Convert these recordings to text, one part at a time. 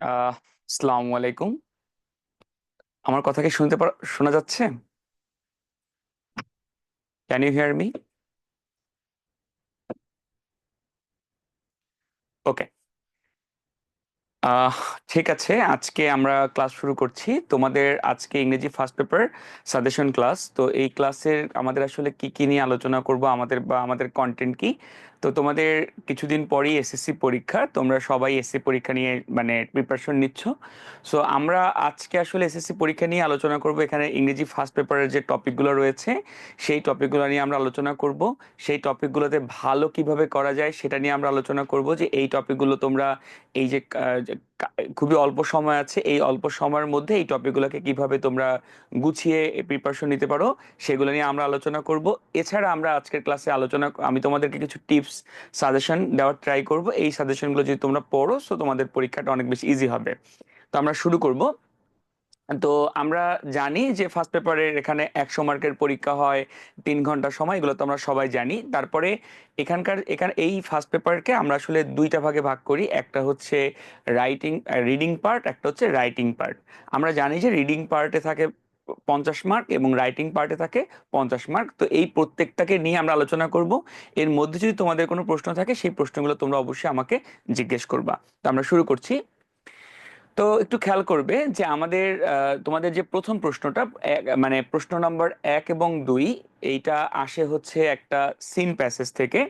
আসসালামু আলাইকুম। আমার কথা কি শোনা যাচ্ছে? Can you hear me? Okay. Ah ঠিক আছে, আজকে আমরা ক্লাস শুরু করছি। তোমাদের আজকে ইংরেজি ফার্স্ট পেপার সাজেশন ক্লাস। তো এই ক্লাসের আমাদের আসলে কি কি নিয়ে আলোচনা করব, আমাদের কন্টেন্ট কি। তো তোমাদের কিছুদিন পরেই এসএসসি পরীক্ষা, তোমরা সবাই এসএসসি পরীক্ষা নিয়ে মানে প্রিপারেশন নিচ্ছ। সো আমরা আজকে আসলে এসএসসি পরীক্ষা নিয়ে আলোচনা করব। এখানে ইংরেজি ফার্স্ট পেপারের যে টপিকগুলো রয়েছে সেই টপিকগুলো নিয়ে আমরা আলোচনা করব। সেই টপিকগুলোতে ভালো কিভাবে করা যায় সেটা নিয়ে আমরা আলোচনা করব, যে এই টপিকগুলো তোমরা এই যে খুবই অল্প সময় আছে, এই অল্প সময়ের মধ্যে এই টপিকগুলোকে কিভাবে তোমরা গুছিয়ে প্রিপারেশন নিতে পারো সেগুলো নিয়ে আমরা আলোচনা করব। এছাড়া আমরা আজকের ক্লাসে আমি তোমাদেরকে কিছু টিপস সাজেশন দেওয়ার ট্রাই করব। এই সাজেশনগুলো যদি তোমরা পড়ো তো তোমাদের পরীক্ষাটা অনেক বেশি ইজি হবে। তো আমরা শুরু করব। তো আমরা জানি যে ফার্স্ট পেপারের এখানে 100 মার্কের পরীক্ষা হয়, 3 ঘন্টা সময়, এগুলো তো আমরা সবাই জানি। তারপরে এখানে এই ফার্স্ট পেপারকে আমরা আসলে দুইটা ভাগে ভাগ করি। একটা হচ্ছে রিডিং পার্ট, একটা হচ্ছে রাইটিং পার্ট। আমরা জানি যে রিডিং পার্টে থাকে 50 মার্ক এবং রাইটিং পার্টে থাকে 50 মার্ক। তো এই প্রত্যেকটাকে নিয়ে আমরা আলোচনা করব। এর মধ্যে যদি তোমাদের কোনো প্রশ্ন থাকে সেই প্রশ্নগুলো তোমরা অবশ্যই আমাকে জিজ্ঞেস করবা। তো আমরা শুরু করছি। তো একটু খেয়াল করবে যে তোমাদের যে প্রথম প্রশ্নটা, মানে প্রশ্ন নম্বর 1 এবং 2, এইটা আসে হচ্ছে একটা সিন প্যাসেজ থেকে।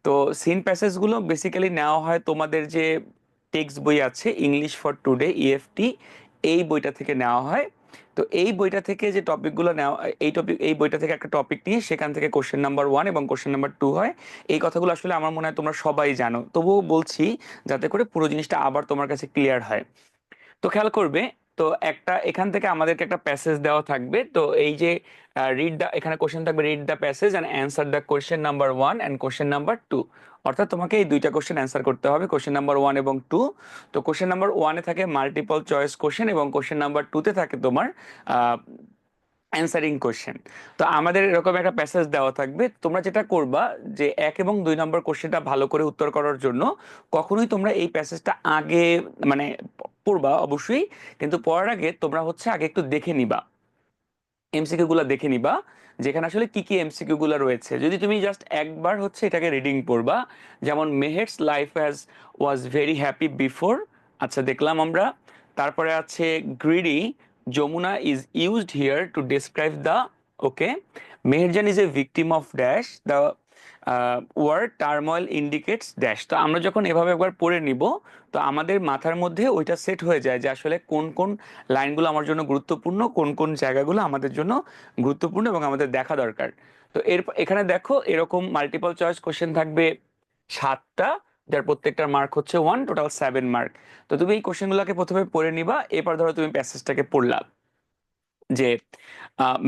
তো সিন প্যাসেজ গুলো বেসিক্যালি নেওয়া হয় তোমাদের যে টেক্সট বই আছে, ইংলিশ ফর টুডে ইএফটি, এই বইটা থেকে নেওয়া হয়। তো এই বইটা থেকে যে টপিকগুলো নেওয়া, এই বইটা থেকে একটা টপিক নিয়ে সেখান থেকে কোশ্চেন নাম্বার 1 এবং কোশ্চেন নাম্বার 2 হয়। এই কথাগুলো আসলে আমার মনে হয় তোমরা সবাই জানো, তবুও বলছি যাতে করে পুরো জিনিসটা আবার তোমার কাছে ক্লিয়ার হয়। তো খেয়াল করবে, তো এখান থেকে আমাদেরকে একটা প্যাসেজ দেওয়া থাকবে। তো এই যে এখানে কোশ্চেন থাকবে, read the passage and answer the question number 1 and question number 2। অর্থাৎ তোমাকে এই দুইটা কোশ্চেন অ্যান্সার করতে হবে, কোশ্চেন নাম্বার 1 এবং 2। তো কোশ্চেন নাম্বার 1-এ থাকে মাল্টিপল চয়েস কোশ্চেন এবং কোশ্চেন নাম্বার 2-তে থাকে তোমার অ্যান্সারিং কোশ্চেন। তো আমাদের এরকম একটা প্যাসেজ দেওয়া থাকবে। তোমরা যেটা করবা, যে 1 এবং 2 নম্বর কোশ্চেনটা ভালো করে উত্তর করার জন্য কখনোই তোমরা এই প্যাসেজটা আগে মানে পড়বা অবশ্যই, কিন্তু পড়ার আগে তোমরা হচ্ছে আগে একটু দেখে নিবা, এমসিকিউ গুলা দেখে নিবা, যেখানে আসলে কি কি এমসিকিউ গুলা রয়েছে। যদি তুমি জাস্ট একবার হচ্ছে এটাকে রিডিং পড়বা, যেমন Meher's life has was very happy before, আচ্ছা দেখলাম আমরা। তারপরে আছে greedy, Jamuna is used here to describe the, okay, Meherjan is a victim of dash the word turmoil indicates dash. তো আমরা যখন এভাবে একবার পড়ে নিব, তো আমাদের মাথার মধ্যে ওইটা সেট হয়ে যায় যে আসলে কোন কোন লাইনগুলো আমার জন্য গুরুত্বপূর্ণ, কোন কোন জায়গাগুলো আমাদের জন্য গুরুত্বপূর্ণ এবং আমাদের দেখা দরকার। তো এখানে দেখো এরকম মাল্টিপল চয়েস কোশ্চেন থাকবে 7টা, যার প্রত্যেকটার মার্ক হচ্ছে 1, টোটাল 7 মার্ক। তো তুমি এই কোশ্চেনগুলোকে প্রথমে পড়ে নিবা, এরপর ধরো তুমি প্যাসেজটাকে পড়লা, যে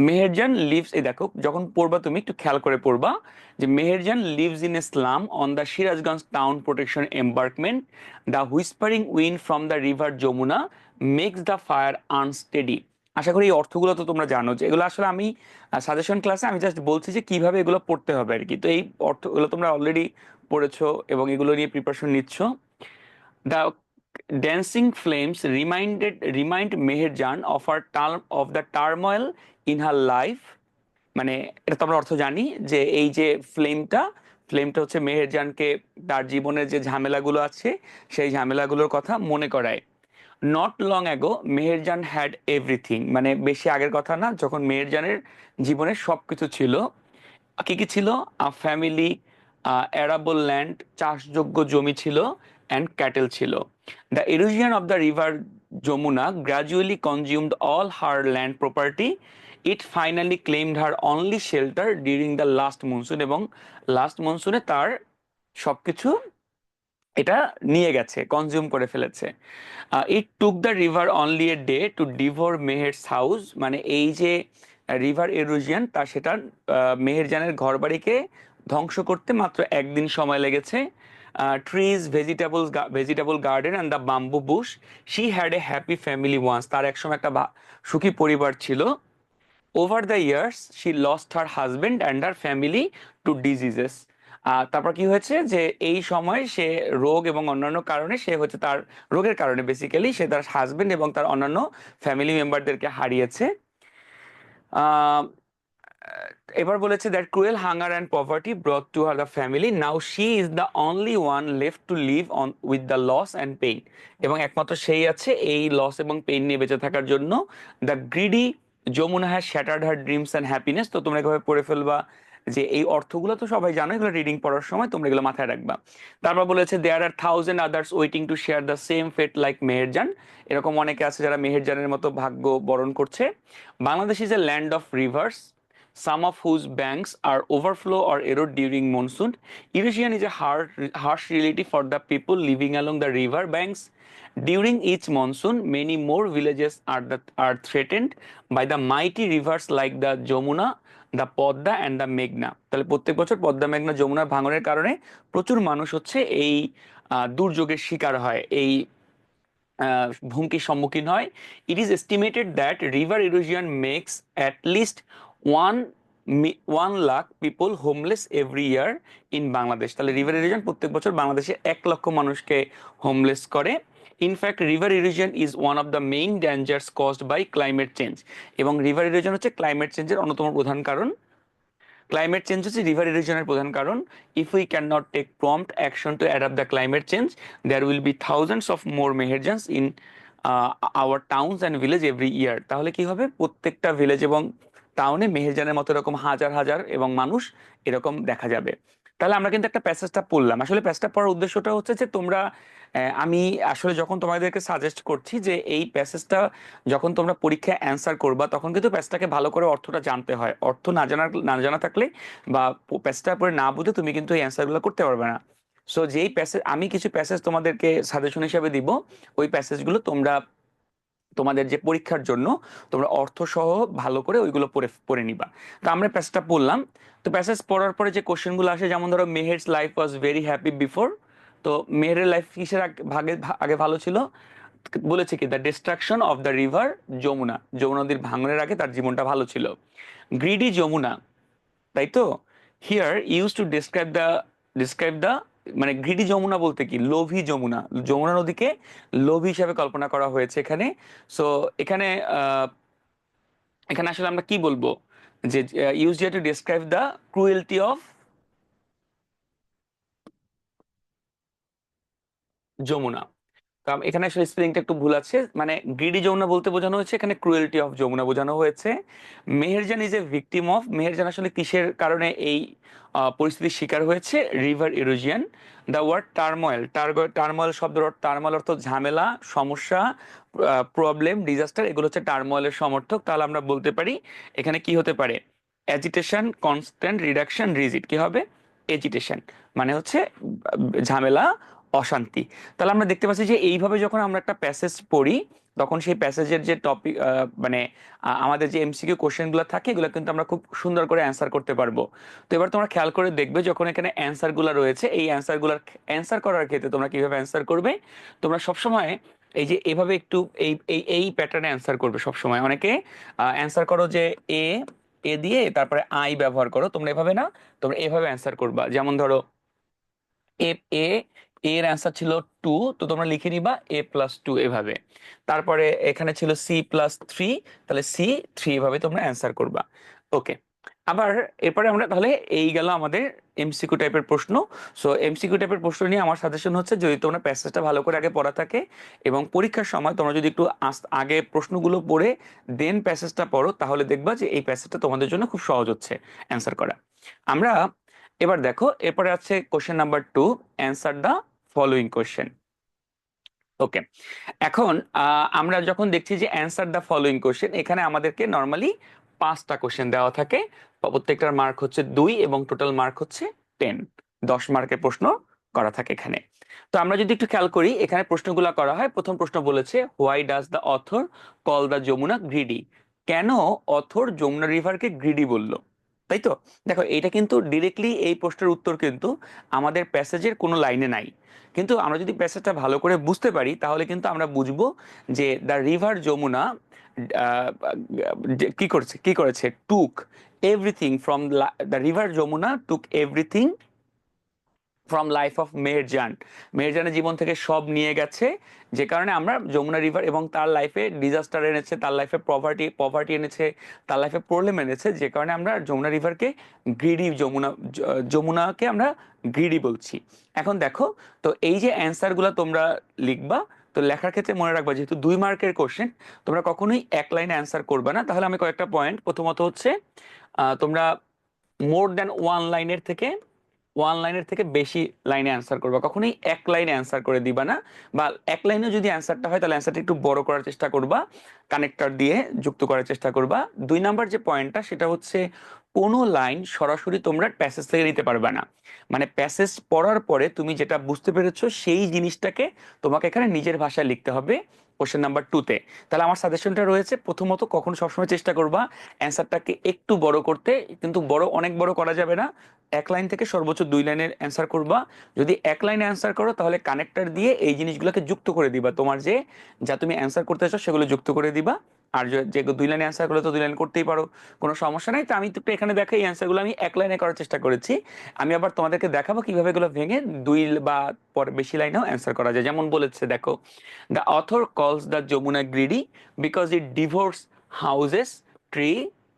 মেহেরজান লিভস, এই দেখো যখন পড়বা তুমি একটু খেয়াল করে পড়বা, যে Meherjan lives in a slum on the Sirajganj town protection embankment, the whispering wind from the river Jamuna makes the fire unsteady. আশা করি এই অর্থগুলো তো তোমরা জানো, যে এগুলো আসলে আমি সাজেশন ক্লাসে আমি জাস্ট বলছি যে কিভাবে এগুলো পড়তে হবে আর কি। তো এই অর্থগুলো তোমরা অলরেডি পড়েছো এবং এগুলো নিয়ে প্রিপারেশন নিচ্ছ। The dancing flames remind Meherjan of the turmoil in her life. মানে এটা তো আমরা অর্থ জানি, যে এই যে ফ্লেমটা ফ্লেমটা হচ্ছে মেহেরজানকে তার জীবনের যে ঝামেলাগুলো আছে সেই ঝামেলাগুলোর কথা মনে করায়। Not long ago Meherjaan had everything, মানে বেশি আগের কথা না, যখন মেহেরজানের জীবনে সবকিছু ছিল। কি কি ছিল? ফ্যামিলি, অ্যারাবল ল্যান্ড, চাষযোগ্য জমি ছিল, অ্যান্ড ক্যাটেল ছিল। The erosion of the river Jamuna gradually consumed all her land property, it finally claimed her only shelter during the last monsoon, এবং লাস্ট মনসুনে তার সবকিছু এটা নিয়ে গেছে, কনজিউম করে ফেলেছে। It took the river only a day to devour Meher's house, মানে এই যে রিভার এরোজিয়ান তা সেটা মেহেরজানের ঘরবাড়িকে ধ্বংস করতে মাত্র একদিন সময় লেগেছে। Trees, vegetable garden and the bamboo bush, she had a happy family once, তার একসময় একটা সুখী পরিবার ছিল। Over the years she lost her husband and her family to diseases, তারপর কি হয়েছে যে এই সময় সে রোগ এবং অন্যান্য কারণে সে হচ্ছে তার রোগের কারণে বেসিক্যালি সে তার হাজবেন্ড এবং তার অন্যান্য ফ্যামিলি মেম্বারদেরকে হারিয়েছে। আহ এবার বলেছে that cruel hunger and poverty brought to her the family, now she is the only one left to live on with the loss and pain. এবং একমাত্র সেই আছে এই লস এবং পেইন নিয়ে বেঁচে থাকার জন্য। The greedy Jamuna has shattered her dreams and happiness. তো তোমরা এভাবে পড়ে ফেলবা যে এই অর্থগুলো তো সবাই জানো, এগুলো রিডিং পড়ার সময় তোমরা এগুলো মাথায় রাখবা। তারপর বলেছে there are thousand others waiting to share the same fate like Meherjan. এরকম অনেকে আছে যারা মেহেরজানের মতো ভাগ্য বরণ করছে। Bangladesh is a land of rivers, some of whose banks are overflow or erode during monsoon. Erosion is a harsh reality for the people living along the river banks. During each monsoon, many more villages are threatened by the mighty rivers like the Jamuna, the Podda and the Meghna. তাহলে প্রত্যেক বছর পদ্মা মেঘনা যমুনার ভাঙনের কারণে প্রচুর মানুষ হচ্ছে এই দুর্যোগের শিকার হয়, এই হুমকির সম্মুখীন হয়। It is estimated that river erosion makes at least one 1 lakh people homeless every year in Bangladesh. তাহলে রিভার ইরোশন প্রত্যেক বছর বাংলাদেশে 1 লক্ষ মানুষকে হোমলেস করে। In fact river erosion is one of the main dangers caused by climate change. এবং river erosion হচ্ছে climate চেঞ্জের অন্যতম প্রধান কারণ। ক্লাইমেট চেঞ্জ হচ্ছে রিভার ইরোশনের প্রধান কারণ। If we can not take prompt action to adapt the climate change, there will be thousands of more Meherjans in our towns and village every year. তাহলে কি হবে, প্রত্যেকটা ভিলেজ এবং টাউনে মেহেরজানের মতো এরকম হাজার হাজার এবং মানুষ এরকম দেখা যাবে। তাহলে আমরা কিন্তু একটা প্যাসেজটা পড়লাম। আসলে প্যাসেজটা পড়ার উদ্দেশ্যটা হচ্ছে যে তোমরা আমি আসলে যখন তোমাদেরকে সাজেস্ট করছি যে এই প্যাসেজটা যখন তোমরা পরীক্ষায় অ্যান্সার করবা তখন কিন্তু প্যাসেজটাকে ভালো করে অর্থটা জানতে হয়। অর্থ না জানা থাকলে বা প্যাসেজটা পরে না বুঝে তুমি কিন্তু এই অ্যান্সারগুলো করতে পারবে না। সো যেই প্যাসেজ আমি কিছু প্যাসেজ তোমাদেরকে সাজেশন হিসাবে দিব, ওই প্যাসেজগুলো তোমরা তোমাদের যে পরীক্ষার জন্য তোমরা অর্থ সহ ভালো করে ওইগুলো পড়ে পড়ে নিবা। তো আমরা প্যাসেজটা পড়লাম। তো প্যাসেজ পড়ার পরে যে কোশ্চেনগুলো আসে, যেমন ধরো Meher's life was very happy before. তো মেহেরের লাইফ কিসের আগে ভালো ছিল? বলেছে কি the destruction of the river Jamuna, Jamuna নদীর ভাঙনের আগে তার জীবনটা ভালো ছিল। গ্রিডি যমুনা, তাই তো। Here use to describe the মানে গ্রিডি যমুনা বলতে কি লোভী যমুনা, যমুনা নদীকে লোভী হিসাবে কল্পনা করা হয়েছে এখানে। সো এখানে এখানে আসলে আমরা কি বলবো যে use to describe the cruelty of Jamuna. এখানে আসলে স্পেলিংটা একটু ভুল আছে, মানে গ্রিডি যমুনা বলতে বোঝানো হয়েছে, এখানে ক্রুয়েলটি অফ যমুনা বোঝানো হয়েছে। Meherjan is a victim of, Meherjan আসলে কিসের কারণে এই পরিস্থিতির শিকার হয়েছে? River erosion. The word turmoil, turmoil শব্দের টার্ময়েল অর্থ ঝামেলা, সমস্যা, প্রবলেম, ডিজাস্টার, এগুলো হচ্ছে টার্ময়েলের সমর্থক। তাহলে আমরা বলতে পারি এখানে কি হতে পারে? Agitation, constant, reduction, rigid. কি হবে? এজিটেশন মানে হচ্ছে ঝামেলা, অশান্তি। তাহলে আমরা দেখতে পাচ্ছি যে এইভাবে যখন আমরা একটা প্যাসেজ পড়ি তখন সেই প্যাসেজের যে টপিক মানে আমাদের যে এমসিকিউ কোশ্চেনগুলো থাকে এগুলো কিন্তু আমরা খুব সুন্দর করে অ্যান্সার করতে পারবো। তো এবার তোমরা খেয়াল করে দেখবে যখন এখানে অ্যান্সারগুলো রয়েছে, এই অ্যান্সারগুলোর অ্যান্সার করার ক্ষেত্রে তোমরা কিভাবে অ্যান্সার করবে। তোমরা সবসময় এই যে এভাবে একটু এই এই এই প্যাটার্নে অ্যান্সার করবে সবসময়। অনেকে অ্যান্সার করো যে এ এ দিয়ে তারপরে আই ব্যবহার করো, তোমরা এভাবে না, তোমরা এভাবে অ্যান্সার করবা। যেমন ধরো এ এ এর অ্যান্সার ছিল 2, তো তোমরা লিখে নিবা A+2 এভাবে। তারপরে এখানে ছিল C+3, তাহলে C3 এভাবে তোমরা অ্যান্সার করবা। ওকে, আবার এরপরে আমরা তাহলে এই গেল আমাদের এমসিকিউ টাইপের প্রশ্ন। সো এমসিকিউ টাইপের প্রশ্ন নিয়ে আমার সাজেশন হচ্ছে যদি তোমরা প্যাসেজটা ভালো করে আগে পড়া থাকে এবং পরীক্ষার সময় তোমরা যদি একটু আগে প্রশ্নগুলো পড়ে দেন প্যাসেজটা পড়ো তাহলে দেখবা যে এই প্যাসেজটা তোমাদের জন্য খুব সহজ হচ্ছে অ্যান্সার করা। আমরা এবার দেখো এরপরে আছে question number 2, answer the following question. Okay, এখন আমরা যখন দেখছি যে অ্যান্সার দ্য ফলোইং কোশ্চেন, এখানে আমাদেরকে নর্মালি 5টা কোশ্চেন দেওয়া থাকে। প্রত্যেকটার মার্ক হচ্ছে 2 এবং টোটাল মার্ক হচ্ছে 10, 10 মার্কের প্রশ্ন করা থাকে এখানে। তো আমরা যদি একটু খেয়াল করি এখানে প্রশ্নগুলো করা হয়। প্রথম প্রশ্ন বলেছে why does the author call the Jamuna greedy, কেন অথর যমুনা রিভারকে গ্রিডি বলল, তাই তো। দেখো এটা কিন্তু ডিরেক্টলি এই প্রশ্নের উত্তর কিন্তু আমাদের প্যাসেজের কোনো লাইনে নাই, কিন্তু আমরা যদি প্যাসেজটা ভালো করে বুঝতে পারি তাহলে কিন্তু আমরা বুঝবো যে দ্য রিভার যমুনা কি করেছে took everything from the river Jamuna took everything from life of Meherjan. মেহেরজানের জীবন থেকে সব নিয়ে গেছে, যে কারণে আমরা যমুনা রিভার, এবং তার লাইফে ডিজাস্টার এনেছে, তার লাইফে পভার্টি এনেছে, তার লাইফে প্রবলেম এনেছে, যে কারণে আমরা যমুনা রিভারকে গ্রিডি, যমুনাকে আমরা গ্রিডি বলছি। এখন দেখো, তো এই যে অ্যান্সার গুলা তোমরা লিখবা, তো লেখার ক্ষেত্রে মনে রাখবা যেহেতু 2 মার্কের কোশ্চেন, তোমরা কখনোই এক লাইনে অ্যান্সার করবে না। তাহলে আমি কয়েকটা পয়েন্ট, প্রথমত হচ্ছে তোমরা মোর দ্যান ওয়ান লাইনের থেকে বেশি লাইনে অ্যান্সার করবা, কখনোই এক লাইনে অ্যান্সার করে দিবা না। বা এক লাইনে যদি অ্যান্সারটা হয় তাহলে অ্যান্সারটা একটু বড় করার চেষ্টা করবা, কানেক্টর দিয়ে যুক্ত করার চেষ্টা করবা। 2 নাম্বার যে পয়েন্টটা, সেটা হচ্ছে কোনো লাইন সরাসরি তোমরা প্যাসেজ থেকে নিতে পারবে না। মানে প্যাসেজ পড়ার পরে তুমি যেটা বুঝতে পেরেছো সেই জিনিসটাকে তোমাকে এখানে নিজের ভাষায় লিখতে হবে কোশ্চেন নাম্বার 2-তে। তাহলে আমার সাজেশনটা রয়েছে, প্রথমত কখনো সবসময় চেষ্টা করবা অ্যান্সারটাকে একটু বড় করতে, কিন্তু অনেক বড় করা যাবে না। এক লাইন থেকে সর্বোচ্চ 2 লাইনের অ্যান্সার করবা। যদি এক লাইনে অ্যান্সার করো তাহলে কানেক্টর দিয়ে এই জিনিসগুলোকে যুক্ত করে দিবা, তোমার যা তুমি অ্যান্সার করতে চাও সেগুলো যুক্ত করে দিবা। আর যে 2 লাইনে অ্যান্সার করলে তো 2 লাইন করতেই পারো, কোনো সমস্যা নাই। তো আমি তো একটু এখানে দেখো এই অ্যান্সারগুলো আমি এক লাইনে করার চেষ্টা করেছি। আমি আবার তোমাদেরকে দেখাবো কিভাবে এগুলো ভেঙে 2 বা পরে বেশি লাইনেও অ্যান্সার করা যায়। যেমন বলেছে দেখো, the author calls the Jamuna greedy because it devours houses, trees,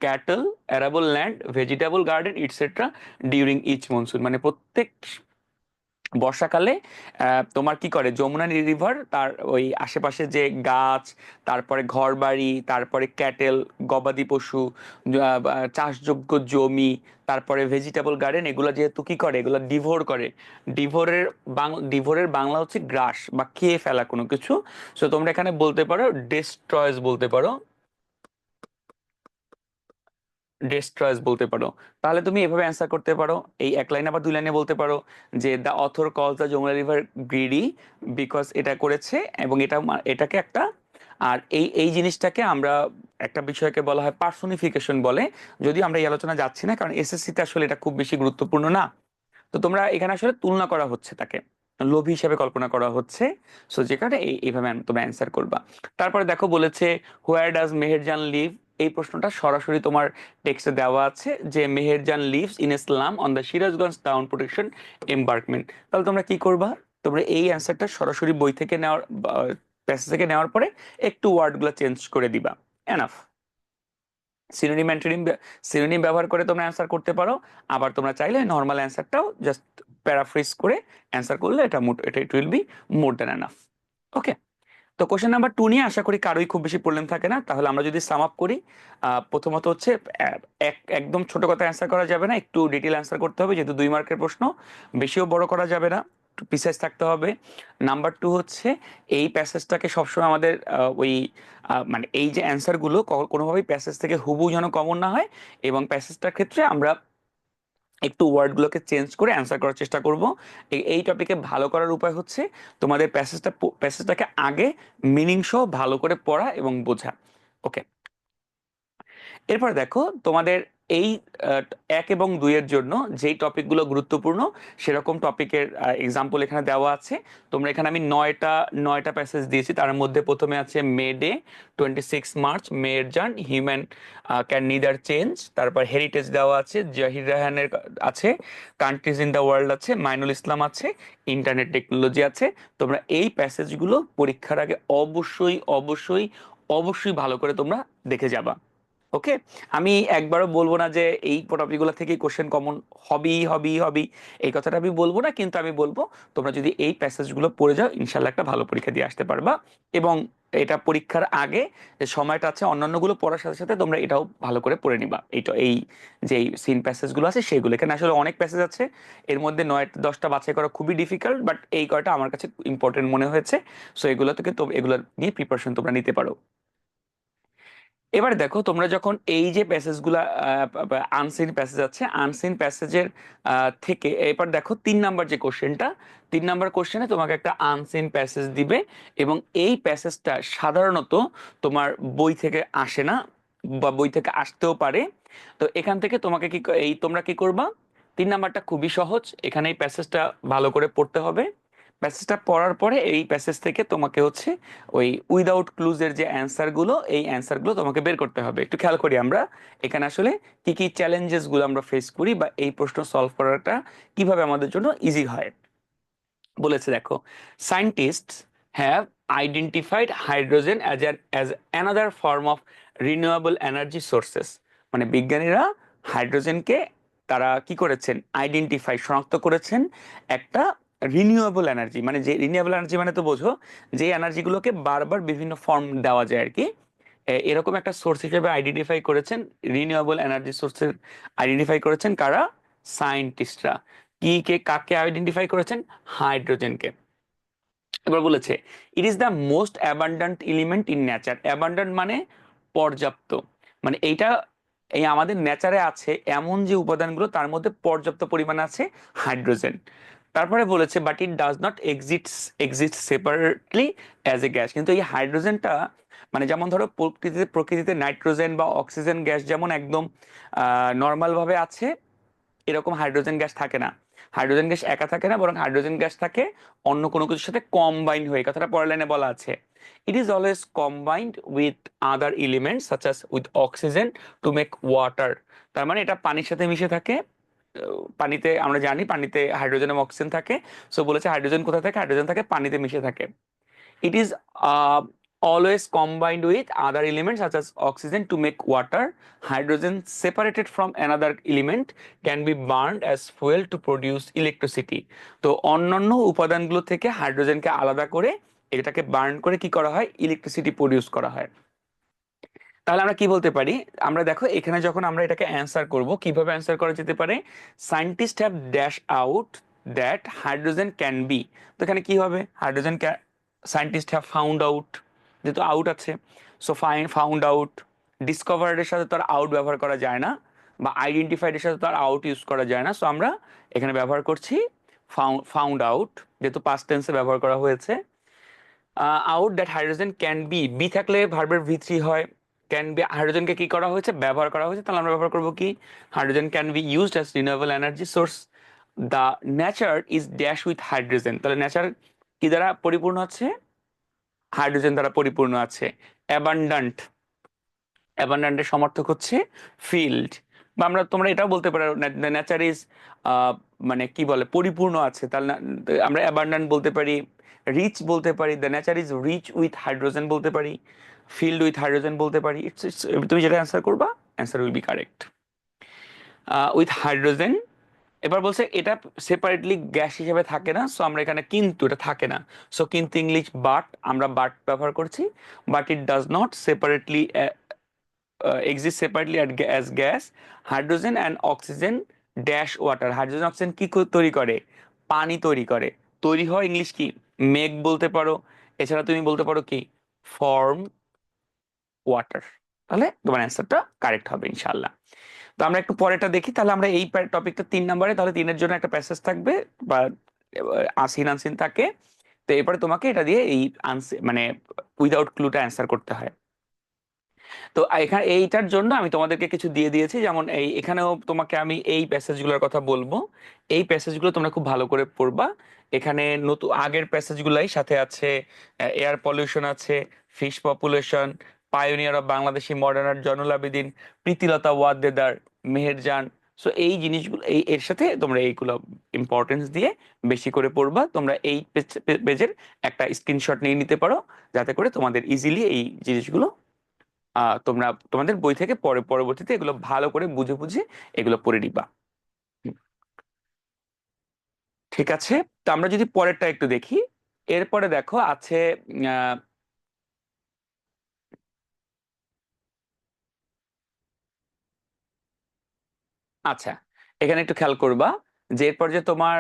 cattle, arable land, vegetable garden etcetera during each monsoon. মানে প্রত্যেক বর্ষাকালে তোমার কি করে, যমুনা রিভার তার ওই আশেপাশে যে গাছ, তারপরে ঘরবাড়ি, তারপরে ক্যাটেল, গবাদি পশু, চাষযোগ্য জমি, তারপরে ভেজিটেবল গার্ডেন, এগুলো যেহেতু কি করে, এগুলো ডিভোর করে। ডিভোরের বাংলা হচ্ছে গ্রাস বা খেয়ে ফেলা কোনো কিছু। সো তোমরা এখানে বলতে পারো ডেস্ট্রয়েস বলতে পারো, ডেস্ট্রয়েস বলতে পারো। তাহলে তুমি এভাবে অ্যান্সার করতে পারো, এই এক লাইনে আবার 2 লাইনে বলতে পারো যে the author calls the Jamuna river greedy because এটা করেছে, এবং এটাকে একটা, আর এই এই জিনিসটাকে আমরা একটা বিষয়কে বলা হয় পার্সোনিফিকেশন বলে। যদিও আমরা এই আলোচনা যাচ্ছি না, কারণ এসএসসি তে আসলে এটা খুব বেশি গুরুত্বপূর্ণ না। তো তোমরা এখানে আসলে তুলনা করা হচ্ছে, তাকে লোভী হিসেবে কল্পনা করা হচ্ছে। সো যে কারণে এইভাবে তোমরা অ্যান্সার করবা। তারপরে দেখো বলেছে হোয়ার ডাজ মেহেরজান লিভ। এই প্রশ্নটা সরাসরি তোমার টেক্সটে দেওয়া আছে যে Meherjan lives in a slum on the Sirajganj town protection embankment. তাহলে তোমরা কি করবা, তোমরা এই অ্যান্সারটা সরাসরি বই থেকে নেওয়ার, প্যাসেজ থেকে নেওয়ার পরে একটু ওয়ার্ডগুলো চেঞ্জ করে দিবা, এনাফ। সিনোনিম অ্যান্টোনিম সিনোনিম ব্যবহার করে তোমরা অ্যান্সার করতে পারো। আবার তোমরা চাইলে নর্মাল অ্যান্সারটাও জাস্ট প্যারাফ্রেজ করে অ্যান্সার করলে এটা it will be more than enough. Okay. তো কোশ্চেন নাম্বার 2 নিয়ে আশা করি কারোই খুব বেশি প্রবলেম থাকে না। তাহলে আমরা যদি সাম আপ করি, প্রথমত হচ্ছে একদম ছোট কথা অ্যান্সার করা যাবে না, একটু ডিটেল অ্যান্সার করতে হবে, যেহেতু 2 মার্কের প্রশ্ন, বেশিও বড় করা যাবে না, একটু প্রিসাইজ থাকতে হবে। নাম্বার 2 হচ্ছে এই প্যাসেজটাকে সবসময় আমাদের মানে এই যে অ্যান্সার গুলো কোনোভাবেই প্যাসেজ থেকে হুবহু যেন কমন না হয়, এবং প্যাসেজটার ক্ষেত্রে আমরা একটু ওয়ার্ডগুলোকে চেঞ্জ করে অ্যান্সার করার চেষ্টা করব। এই টপিকে ভালো করার উপায় হচ্ছে তোমাদের প্যাসেজটাকে আগে মিনিং সহ ভালো করে পড়া এবং বোঝা। ওকে। এরপর দেখো তোমাদের এই 1 এবং 2-এর জন্য যেই টপিকগুলো গুরুত্বপূর্ণ সেরকম টপিকের এক্সাম্পল এখানে দেওয়া আছে। তোমরা এখানে আমি 9টা প্যাসেজ দিয়েছি, তার মধ্যে প্রথমে আছে May Day, 26 March, Meherjaan, human can neither change, তারপর হেরিটেজ দেওয়া আছে, জাহির রায়হানের আছে, কান্ট্রিজ ইন দ্য ওয়ার্ল্ড আছে, মাইনুল ইসলাম আছে, ইন্টারনেট টেকনোলজি আছে। তোমরা এই প্যাসেজগুলো পরীক্ষার আগে অবশ্যই অবশ্যই অবশ্যই ভালো করে তোমরা দেখে যাবা। ওকে। আমি একবারও বলবো না যে এই টপিকগুলো থেকে কোশ্চেন কমন হবি, এই কথাটা আমি বলবো না, কিন্তু আমি বলবো তোমরা যদি এই প্যাসেজগুলো পড়ে যাও ইনশাল্লাহ একটা ভালো পরীক্ষা দিয়ে আসতে পারবা। এবং এটা পরীক্ষার আগে যে সময়টা আছে অন্যান্যগুলো পড়ার সাথে সাথে তোমরা এটাও ভালো করে পড়ে নিবা। এই যে সিন প্যাসেজগুলো আছে সেগুলো, এখানে আসলে অনেক প্যাসেজ আছে, এর মধ্যে 9-10টা বাছাই করা খুবই ডিফিকাল্ট, বাট এই কয়টা আমার কাছে ইম্পর্টেন্ট মনে হয়েছে। সো এগুলো থেকে তো এগুলো নিয়ে প্রিপারেশন তোমরা নিতে পারো। এবার দেখো, তোমরা যখন এই যে প্যাসেজগুলা, আনসিন প্যাসেজ আছে, আনসিন প্যাসেজের থেকে এবার দেখো 3 নাম্বার যে কোশ্চেনটা, 3 নাম্বার কোশ্চেনে তোমাকে একটা আনসিন প্যাসেজ দিবে, এবং এই প্যাসেজটা সাধারণত তোমার বই থেকে আসে না, বা বই থেকে আসতেও পারে। তো এখান থেকে তোমাকে তোমরা কি করবা, 3 নাম্বারটা খুবই সহজ, এখানে এই প্যাসেজটা ভালো করে পড়তে হবে। প্যাসেজটা পড়ার পরে এই প্যাসেজ থেকে তোমাকে হচ্ছে ওই উইদাউট ক্লুজের যে অ্যান্সার গুলো, এই অ্যান্সার গুলো তোমাকে বের করতে হবে। একটু খেয়াল করি আমরা এখানে আসলে কি কি চ্যালেঞ্জেস গুলো আমরা ফেস করি, বা এই প্রশ্ন সলভ করাটা কিভাবে আমাদের জন্য ইজি হয়। বলেছে দেখো, scientists have identified hydrogen as another form of renewable energy sources. মানে বিজ্ঞানীরা হাইড্রোজেনকে তারা কি করেছেন, আইডেন্টিফাই শনাক্ত করেছেন একটা রিনিউয়েবল এনার্জি, মানে যে রিনিউয়েবল এনার্জি মানে তো বোঝো যে এনার্জিগুলোকে বারবার বিভিন্ন ফর্ম দেওয়া যায় আর কি। এরকম একটা সোর্স হিসেবে আইডেন্টিফাই করেছেন, রিনিউয়েবল এনার্জি সোর্সের আইডেন্টিফাই করেছেন কারা, সায়েন্টিস্টরা। কি কে কাকে আইডেন্টিফাই করেছেন, হাইড্রোজেনকে। এবার বলেছে it is the most abundant element in nature. Abundant মানে পর্যাপ্ত, মানে এইটা এই আমাদের নেচারে আছে এমন যে উপাদানগুলো তার মধ্যে পর্যাপ্ত পরিমাণে আছে হাইড্রোজেন। তারপরে বলেছে but it does not exist separately as a gas. কিন্তু এই হাইড্রোজেনটা মানে যেমন ধরো প্রকৃতিতে নাইট্রোজেন বা অক্সিজেন গ্যাস যেমন একদম নর্মাল ভাবে আছে, এরকম হাইড্রোজেন গ্যাস থাকে না। হাইড্রোজেন গ্যাস একা থাকে না, বরং হাইড্রোজেন গ্যাস থাকে অন্য কোনো কিছুর সাথে কম্বাইন্ড হয়ে। কথাটা পরের লাইনে বলা আছে, it is always combined with other elements such us with oxygen to make water. তার মানে এটা পানির সাথে মিশে থাকে। পানিতে আমরা জানি পানিতে হাইড্রোজেন এবং অক্সিজেন থাকে। সো বলেছে হাইড্রোজেন কোথায় থাকে, হাইড্রোজেন থাকে পানিতে মিশে থাকে। It is always combined with other elements such as oxygen to make water. Hydrogen separated from another element can be burned as fuel to produce electricity. তো অন্যান্য উপাদানগুলো থেকে হাইড্রোজেনকে আলাদা করে এটাকে বার্ন করে কি করা হয়, ইলেকট্রিসিটি প্রডিউস করা হয়। তাহলে আমরা কি বলতে পারি, আমরা দেখো এখানে যখন আমরা এটাকে অ্যান্সার করব কিভাবে অ্যান্সার করা যেতে পারে, scientist have dash out that hydrogen can B. তো এখানে কি হবে, hydrogen scientist have found out, যেহেতু আউট আছে, সো ফাউন্ড আউট। ডিসকভার্ড এর সাথে তো আর আউট ব্যবহার করা যায় না, বা আইডেন্টিফাইড এর সাথে তো আর আউট ইউজ করা যায় না। সো আমরা এখানে ব্যবহার করছি ফাউন্ড আউট, যেহেতু পাস্ট টেন্সে ব্যবহার করা হয়েছে। Out that hydrogen can be, be থাকলে ভার্বের ভি থ্রি হয়। ক্যান বি, হাইড্রোজেনকে কি করা হয়েছে, ব্যবহার করা হয়েছে, তাহলে আমরা ব্যবহার করবো কি, hydrogen can be used as renewable energy source. The nature is dash with hydrogen, তাহলে নেচার কি দ্বারা পরিপূর্ণ আছে, হাইড্রোজেন দ্বারা পরিপূর্ণ আছে। অ্যাবান্ডান্ট, অ্যাবান্ডান্টের সমর্থক হচ্ছে ফিল্ড। বা আমরা তোমরা এটাও বলতে পারো নেচার ইজ মানে কি বলে পরিপূর্ণ আছে, তাহলে আমরা অ্যাবান্ডান্ট বলতে পারি, রিচ বলতে পারি, the nature is rich with hydrogen বলতে পারি, ফিল্ড উইথ হাইড্রোজেন বলতে পারি। তুমি যেটা অ্যান্সার করবা answer will be correct with hydrogen. এবার বলছে এটা সেপারেটলি গ্যাস হিসেবে থাকে না, সো আমরা এখানে কিন্তু এটা থাকে না, সো কিন্তু ইংলিশ বাট, আমরা বাট ব্যবহার করছি। But it does not separately exist separately as gas, hydrogen and oxygen dash water. Hydrogen oxygen কি তৈরি করে, পানি তৈরি করে। তৈরি হয় ইংলিশ কি, মেক বলতে পারো। এছাড়া তুমি বলতে পারো কি, ফর্ম ওয়াটার। তাহলে তোমার অ্যান্সারটা কারেক্ট হবে ইনশাল্লাহ। তো আমরা একটু পরেরটা দেখি, তাহলে আমরা এই টপিকটা 3 নম্বরে, তাহলে 3-এর জন্য একটা প্যাসেজ থাকবে বা আসিন আনসিন থাকে। তো এরপরে তোমাকে এটা দিয়ে এই মানে উইদাউট ক্লুটা অ্যান্সার করতে হয়। তো এখানে এইটার জন্য আমি তোমাদেরকে কিছু দিয়ে দিয়েছি, যেমন এই এখানেও তোমাকে আমি এই প্যাসেজগুলোর কথা বলবো। এই প্যাসেজগুলো তোমরা খুব ভালো করে পড়বা। এখানে নতুন আগের প্যাসেজগুলাই সাথে আছে, এয়ার পলিউশন আছে, fish population, pioneer of Bangladeshi modern art Zainul Abedin, Pritilata Waddedar, Meherjan. So এই জিনিসগুলো এর সাথে তোমরা এইগুলো ইম্পর্টেন্স দিয়ে বেশি করে পড়বা। তোমরা এই পেজের একটা স্ক্রিনশট নিয়ে নিতে পারো, যাতে করে তোমাদের ইজিলি এই জিনিসগুলো তোমরা তোমাদের বই থেকে পরবর্তীতে এগুলো ভালো করে বুঝে বুঝে এগুলো পড়ে নিবা। হুম, ঠিক আছে। তো আমরা যদি পরেরটা একটু দেখি, এরপরে দেখো আছে আহ, আচ্ছা, এখানে একটু খেয়াল করবা যে এরপর যে তোমার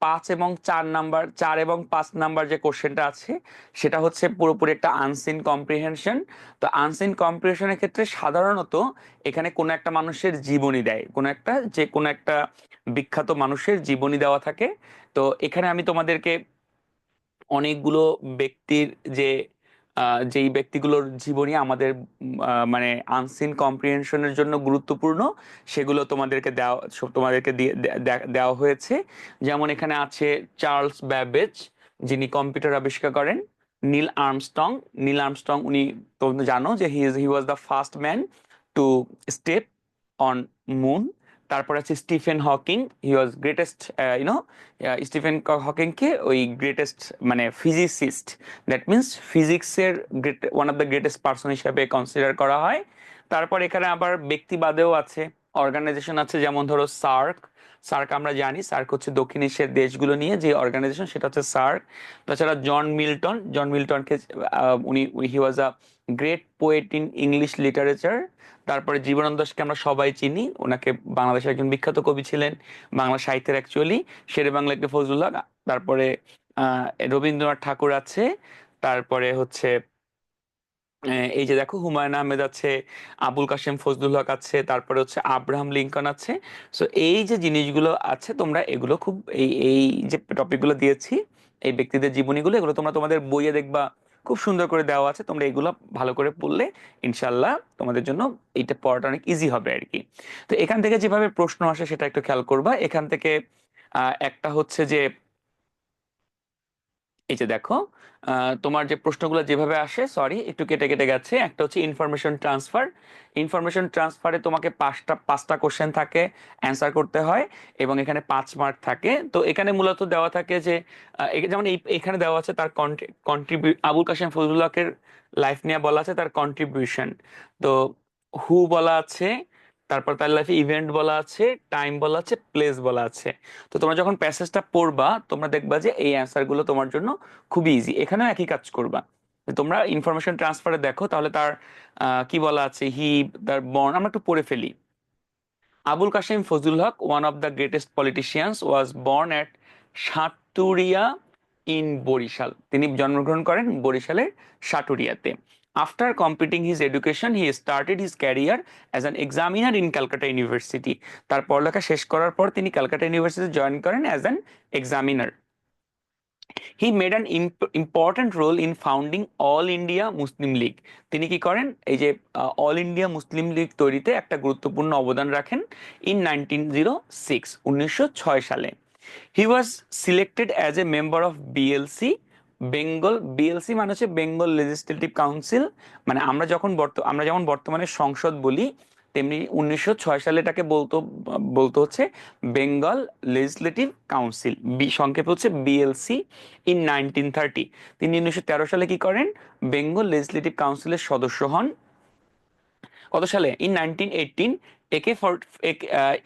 5 এবং 4 নাম্বার, 4 এবং 5 নাম্বার যে কোশ্চেনটা আছে, সেটা হচ্ছে পুরোপুরি একটা আনসিন কম্প্রিহেনশন। তো আনসিন কম্প্রিহেনশনের ক্ষেত্রে সাধারণত এখানে কোনো একটা মানুষের জীবনী দেয়, কোনো একটা বিখ্যাত মানুষের জীবনী দেওয়া থাকে। তো এখানে আমি তোমাদেরকে অনেকগুলো ব্যক্তির যে যেই ব্যক্তিগুলোর জীবনী আমাদের মানে আনসিন কম্প্রিহেনশনের জন্য গুরুত্বপূর্ণ, সেগুলো তোমাদেরকে দেওয়া হয়েছে। যেমন এখানে আছে চার্লস ব্যাবেজ, যিনি কম্পিউটার আবিষ্কার করেন। নীল আর্মস্ট্রং, নীল আর্মস্ট্রং উনি, তোমরা জানো যে he was the first man to step on moon. তারপর আছে Stephen Hawking, he was greatest, you know, Stephen Hawking কে ওই গ্রেটেস্ট মানে ফিজিসিস্ট, দ্যাট মিনস ফিজিক্সের great one of the greatest person হিসাবে কনসিডার করা হয়। তারপর এখানে আবার ব্যক্তিবাদেও আছে, অর্গানাইজেশন আছে, যেমন ধরো সার্ক। সার্ক আমরা জানি, সার্ক হচ্ছে দক্ষিণ এশিয়ার দেশগুলো নিয়ে যে অর্গানাইজেশন, সেটা হচ্ছে সার্ক। তাছাড়া জন মিল্টনকে উনি he was a great poet in English literature. তারপরে জীবনানন্দ দাশকে আমরা সবাই চিনি, ওনাকে বাংলাদেশের একজন বিখ্যাত কবি ছিলেন, বাংলা সাহিত্যের অ্যাকচুয়ালি শেরে বাংলা একটি ফজলুল হক। তারপরে আহ রবীন্দ্রনাথ ঠাকুর আছে। তারপরে হচ্ছে এই যে দেখো হুমায়ুন আহমেদ আছে, আবুল কাশেম ফজলুল হক আছে, তারপরে হচ্ছে আব্রাহাম লিঙ্কন আছে। সো এই যে জিনিসগুলো আছে, তোমরা এগুলো খুব এই এই যে টপিকগুলো দিয়েছি, এই ব্যক্তিদের জীবনীগুলো, এগুলো তোমরা তোমাদের বইয়ে দেখবা খুব সুন্দর করে দেওয়া আছে। তোমরা এগুলো ভালো করে পড়লে ইনশাল্লাহ তোমাদের জন্য এইটা পড়াটা অনেক ইজি হবে আর কি। তো এখান থেকে যেভাবে প্রশ্ন আসে সেটা একটু খেয়াল করবা। এখান থেকে একটা হচ্ছে যে এই যে দেখো, তোমার যে প্রশ্নগুলো যেভাবে আসে, সরি একটু কেটে কেটে গেছে, একটা হচ্ছে ইনফরমেশন ট্রান্সফার। ইনফরমেশন ট্রান্সফারে তোমাকে পাঁচটা কোশ্চেন থাকে, অ্যান্সার করতে হয়, এবং এখানে 5 মার্ক থাকে। তো এখানে মূলত দেওয়া থাকে যে যেমন এখানে দেওয়া আছে তার আবুল কাশেম ফজলুল হকের লাইফ নিয়ে বলা আছে, তার কন্ট্রিবিউশন। তো হু বলা আছে, তারপর তার লাইফে ইভেন্ট বলা আছে, টাইম বলা আছে, প্লেস বলা আছে। তো তোমরা যখন প্যাসেজটা পড়বা, তোমরা দেখবা যে এই অ্যান্সার গুলো তোমার জন্য খুবই ইজি। এখানেও একই কাজ করবা। যে তোমরা ইনফরমেশন ট্রান্সফারে দেখো, তাহলে তার কি বলা আছে, তার বর্ণ আমরা একটু পড়ে ফেলি। Abul Kashem Fazlul Huq, one of the greatest politicians, was born at Saturia in Barisal. তিনি জন্মগ্রহণ করেন বরিশালের সাটুরিয়াতে। After completing his education he started his career as an examiner in Calcutta university. তার পড়ালেখা শেষ করার পর তিনি ক্যালকাটা ইউনিভার্সিটি জয়েন করেন as an examiner. He made an important role in founding all India Muslim League. তিনি কি করেন, এই যে অল ইন্ডিয়া মুসলিম লীগ তৈরিতে একটা গুরুত্বপূর্ণ অবদান রাখেন ইন 1906, 1906 সালে। He was selected as a member of BLC Bengal. BLC মানে হচ্ছে বেঙ্গল লেজিসলেটিভ কাউন্সিল। মানে আমরা যেমন বর্তমানে সংসদ বলি, তেমনি 1906 সালে এটাকে বলতো বলতো হচ্ছে বেঙ্গল লেজিসলেটিভ কাউন্সিল, সংক্ষেপে হচ্ছে বিএলসি। ইন 1930 তিনি 1913 সালে কি করেন, বেঙ্গল লেজিসলেটিভ কাউন্সিলের সদস্য হন। কত সালে? ইন 1918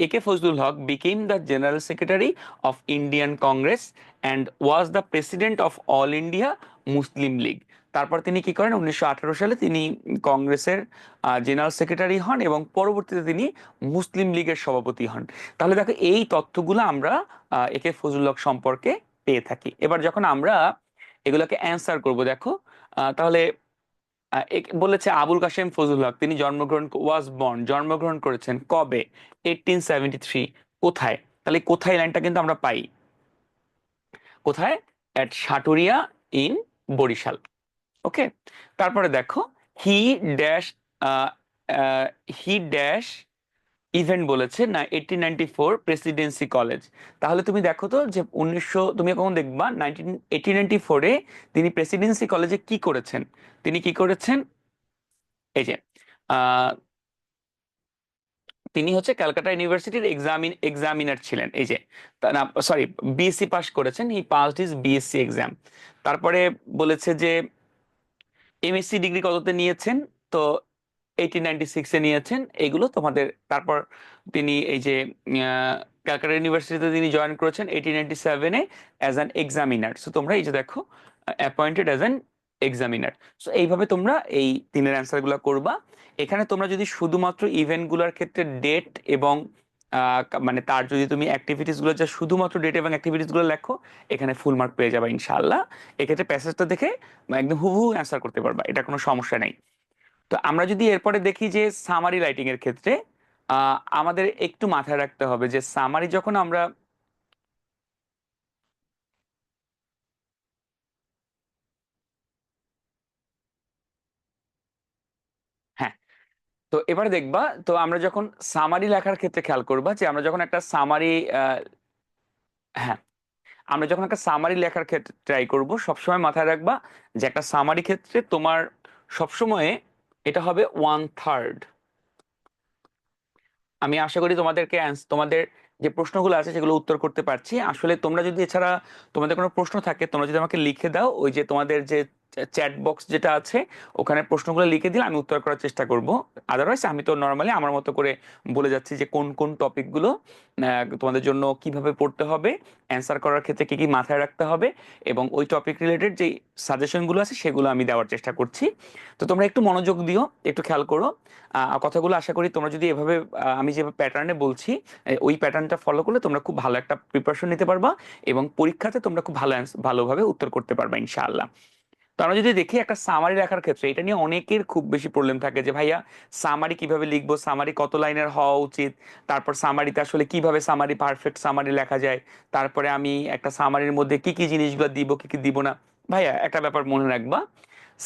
একে ফজলুল হক became the general secretary of Indian Congress and was the president of All India Muslim League। তারপর তিনি কি করেন, 1918 সালে তিনি কংগ্রেসের জেনারেল সেক্রেটারি হন এবং পরবর্তীতে তিনি মুসলিম লীগের সভাপতি হন। তাহলে দেখো এই তথ্যগুলো আমরা একে ফজলুল হক সম্পর্কে পেয়ে থাকি। এবার যখন আমরা এগুলোকে অ্যান্সার করব, দেখো তাহলে বলেছে আবুল কাশেম ফজলুল হক তিনি জন্মগ্রহণ করেছেন কবে? 1873। কোথায়? তাহলে কোথায় লাইনটা কিন্তু আমরা পাই, কোথায়? এট সাটুরিয়া ইন বরিশাল। ওকে। তারপরে দেখো he dash he dash event বলেছে না, 1894 প্রেসিডেন্সি কলেজ। তাহলে তুমি দেখো তো যে তুমি কখন দেখবা 1894-এ তিনি প্রেসিডেন্সি কলেজে কি করেছেন। তিনি কি করেছেন, এই যে আহ, তিনি হচ্ছে ক্যালকাটা ইউনিভার্সিটির এক্সামিনার ছিলেন। এই যে না সরি, বিএসসি পাস করেছেন, হি পাসড হিজ বিএসসি এক্সাম। তারপরে বলেছে যে এমএসসি ডিগ্রি কততে নিয়েছেন, তো 1896-এ নিয়েছেন। এগুলো তোমাদের। তারপর তিনি এই যে ক্যালকাটা ইউনিভার্সিটিতে তিনি জয়েন করেছেন 1897-এ অ্যাজ অ্যান এক্সামিনার। সো তোমরা এই যে দেখো appointed as an examiner. So এইভাবে তোমরা এই তিনের অ্যান্সার গুলো করবা। এখানে তোমরা যদি শুধুমাত্র ইভেন্ট গুলোর ক্ষেত্রে ডেট এবং মানে তার যদি তুমি অ্যাক্টিভিটিস গুলো যা শুধুমাত্র ডেট এবং অ্যাক্টিভিটিস গুলো লেখো, এখানে ফুল মার্ক পেয়ে যাবে ইনশাআল্লাহ। এক্ষেত্রে প্যাসেজটা দেখে একদম হুবহু অ্যান্সার করতে পারবা, এটা কোনো সমস্যা নেই। তো আমরা যদি এরপরে দেখি যে সামারি রাইটিং এর ক্ষেত্রে আমাদের একটু মাথায় রাখতে হবে যে সামারি যখন আমরা, হ্যাঁ, তো এবারে দেখবা, তো আমরা যখন সামারি লেখার ক্ষেত্রে খেয়াল করবা যে আমরা যখন একটা সামারি, হ্যাঁ, আমরা যখন একটা সামারি লেখার ক্ষেত্রে ট্রাই করব, সবসময় মাথায় রাখবা যে একটা সামারি ক্ষেত্রে তোমার সবসময় এটা হবে 1/3। আমি আশা করি তোমাদেরকে তোমাদের যে প্রশ্নগুলো আছে সেগুলো উত্তর করতে পারছি। আসলে তোমরা যদি এছাড়া তোমাদের কোনো প্রশ্ন থাকে, তোমরা যদি আমাকে লিখে দাও, ওই যে তোমাদের যে চ্যাট বক্স যেটা আছে ওখানে প্রশ্নগুলো লিখে দিলে আমি উত্তর করার চেষ্টা করব। আদারওয়াইজ আমি তো নর্মালি আমার মতো করে বলে যাচ্ছি যে কোন কোন টপিকগুলো তোমাদের জন্য কিভাবে পড়তে হবে, অ্যান্সার করার ক্ষেত্রে কি কি মাথায় রাখতে হবে, এবং ওই টপিক রিলেটেড যে সাজেশনগুলো আছে সেগুলো আমি দেওয়ার চেষ্টা করছি। তো তোমরা একটু মনোযোগ দিও, একটু খেয়াল করো কথাগুলো। আশা করি তোমরা যদি এভাবে আমি যে প্যাটার্নে বলছি ওই প্যাটার্নটা ফলো করলে তোমরা খুব ভালো একটা প্রিপারেশন নিতে পারবা, এবং পরীক্ষাতে তোমরা খুব ভালোভাবে উত্তর করতে পারবা ইনশাআল্লাহ। তো আমরা যদি দেখি একটা সামারি লেখার ক্ষেত্রে, এটা নিয়ে অনেকের খুব বেশি প্রবলেম থাকে যে ভাইয়া সামারি কিভাবে লিখবো, সামারি কত লাইনের হওয়া উচিত, তারপর সামারিতে আসলে কিভাবে সামারি পারফেক্ট সামারি লেখা যায়, তারপরে আমি একটা সামারির মধ্যে কি কি জিনিসগুলো দিব কি কি দিব না। ভাইয়া একটা ব্যাপার মনে রাখবা,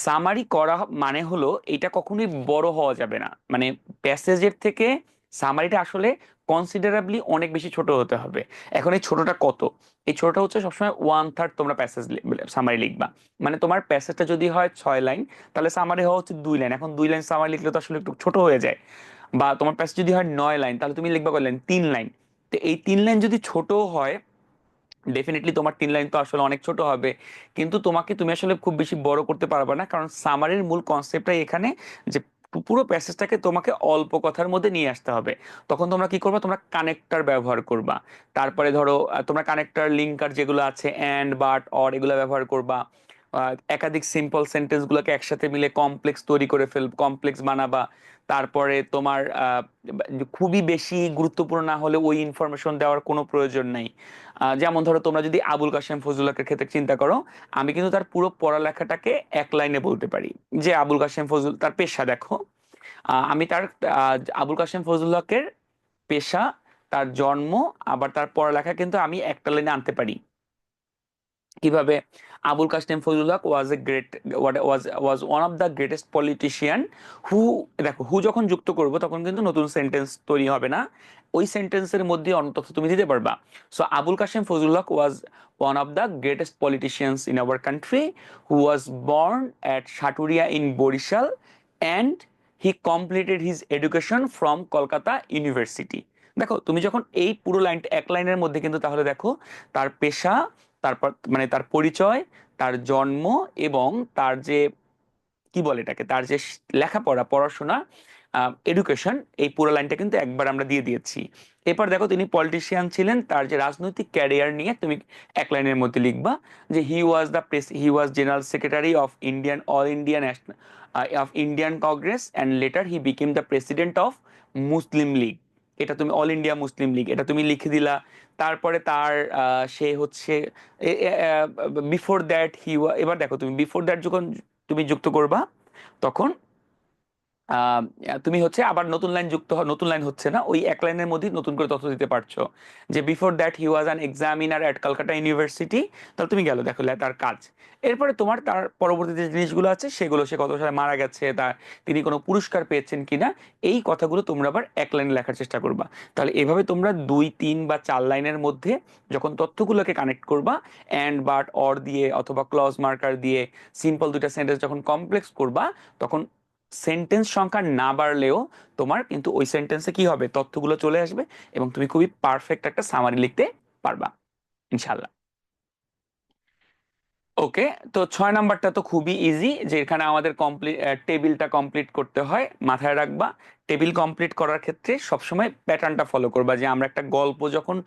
সামারি করা মানে হলো এটা কখনোই বড় হওয়া যাবে না। মানে প্যাসেজের থেকে সামারিটা আসলে কনসিডারেবলি অনেক বেশি ছোট হতে হবে। এখন এই ছোটটা কত? এই ছোটটা হচ্ছে সবসময় 1/3 তোমরা প্যাসেজ সামারি লিখবা। মানে তোমার প্যাসেজটা যদি হয় 6 লাইন, তাহলে সামারি হওয়া হচ্ছে 2 লাইন। এখন 2 লাইন সামারি লিখলে তো আসলে একটু ছোট হয়ে যায়। বা তোমার প্যাসেজ যদি হয় 9 লাইন, তাহলে তুমি লিখবা কয় লাইন? 3 লাইন। তো এই 3 লাইন যদি ছোট হয়, ডেফিনেটলি তোমার 3 লাইন তো আসলে অনেক ছোট হবে, কিন্তু তুমি আসলে খুব বেশি বড় করতে পারবে না, কারণ সামারির মূল কনসেপ্টটাই এখানে যে পুরো প্যাসেজটাকে তোমাকে অল্প কথার মধ্যে নিয়ে আসতে হবে। তখন তোমরা কি করবা? তোমরা কানেক্টর ব্যবহার করবা। তারপরে ধরো তোমরা কানেক্টর লিঙ্কার যেগুলো আছে, অ্যান্ড, বাট, অর, এগুলো ব্যবহার করবা। একাধিক সিম্পল সেন্টেন্স গুলোকে একসাথে মিলে কমপ্লেক্স তৈরি করে কমপ্লেক্স বানাবা। তারপরে তোমার খুবই বেশি গুরুত্বপূর্ণ না হলে ওই ইনফরমেশন দেওয়ার কোনো প্রয়োজন নাই। যেমন ধরো তোমরা যদি আবুল কাশেম ফজলুল হকের ক্ষেত্রে চিন্তা করো, আমি কিন্তু তার পুরো পড়ালেখাটাকে 1 লাইনে বলতে পারি। যে আবুল কাশেম ফজল তার পেশা দেখো, আমি তার আবুল কাশেম ফজলুল হকের পেশা, তার জন্ম, আবার তার পড়ালেখা কিন্তু আমি একটা লাইনে আনতে পারি। কিভাবে? Abul Kasem Fazlul Huq was a great was one of the greatest politician who. দেখো, হু যখন যুক্ত করব তখন কিন্তু নতুন সেন্টেন্স তৈরি হবে না, ওই সেন্টেন্সের মধ্যে অন্য তথ্য তুমি দিতে পারবা। So Abul Kasem Fazlul Huq was one of the greatest politicians in our country who was born at Shaturia in Borishal, and he completed his education from Kolkata University. দেখো, তুমি যখন এই পুরো লাইনটা 1 লাইনের মধ্যে, কিন্তু তাহলে দেখো তার পেশা, তারপর মানে তার পরিচয়, তার জন্ম, এবং তার যে কি বলে এটাকে, তার যে লেখাপড়া, পড়াশোনা, এডুকেশন, এই পুরো লাইনটা কিন্তু একবার আমরা দিয়ে দিয়েছি। এরপর দেখো তিনি পলিটিশিয়ান ছিলেন, তার যে রাজনৈতিক ক্যারিয়ার নিয়ে তুমি 1 লাইনের মধ্যে লিখবা যে he was general secretary of Indian all India national of Indian Congress and later he became the president of Muslim League. এটা তুমি অল ইন্ডিয়া মুসলিম লীগ এটা তুমি লিখে দিলা। তারপরে তার সে হচ্ছে বিফোর দ্যাট এবার দেখো তুমি বিফোর দ্যাট যখন তুমি যুক্ত করবা, তখন আহ, তুমি হচ্ছে আবার নতুন লাইন নতুন লাইন হচ্ছে না, ওই 1 লাইনের মধ্যে নতুন করে তথ্য দিতে পারছো যে before that he was an examiner at Kolkata university. তাহলে তুমি গেল দেখো তার কাজ। এরপরে তোমার তার পরবর্তী যে জিনিসগুলো আছে সেগুলো, সে কত সালে মারা গেছে, তিনি কোনো পুরস্কার পেয়েছেন কিনা, এই কথাগুলো তোমরা আবার 1 লাইনে লেখার চেষ্টা করবা। তাহলে এভাবে তোমরা 2, 3 বা 4 লাইনের মধ্যে যখন তথ্যগুলোকে কানেক্ট করবা, অ্যান্ড, বাট, অর দিয়ে অথবা ক্লজ মার্কার দিয়ে সিম্পল দুইটা সেন্টেন্স যখন কমপ্লেক্স করবা, তখন সেন্টেন্স সংখ্যা না বাড়লেও তোমার কিন্তু ওই সেন্টেন্সে কি হবে, তথ্যগুলো চলে আসবে, এবং তুমি খুবই পারফেক্ট একটা সামারি লিখতে পারবা ইনশাল্লাহ। ওকে। তো 6 নাম্বারটা তো খুবই ইজি, যে এখানে আমাদের টেবিলটা কমপ্লিট করতে হয়। মাথায় রাখবা, টেবিল কমপ্লিট করার ক্ষেত্রে সবসময় প্যাটার্নটা ফলো করবা, যে আমরা একটা গল্প যখন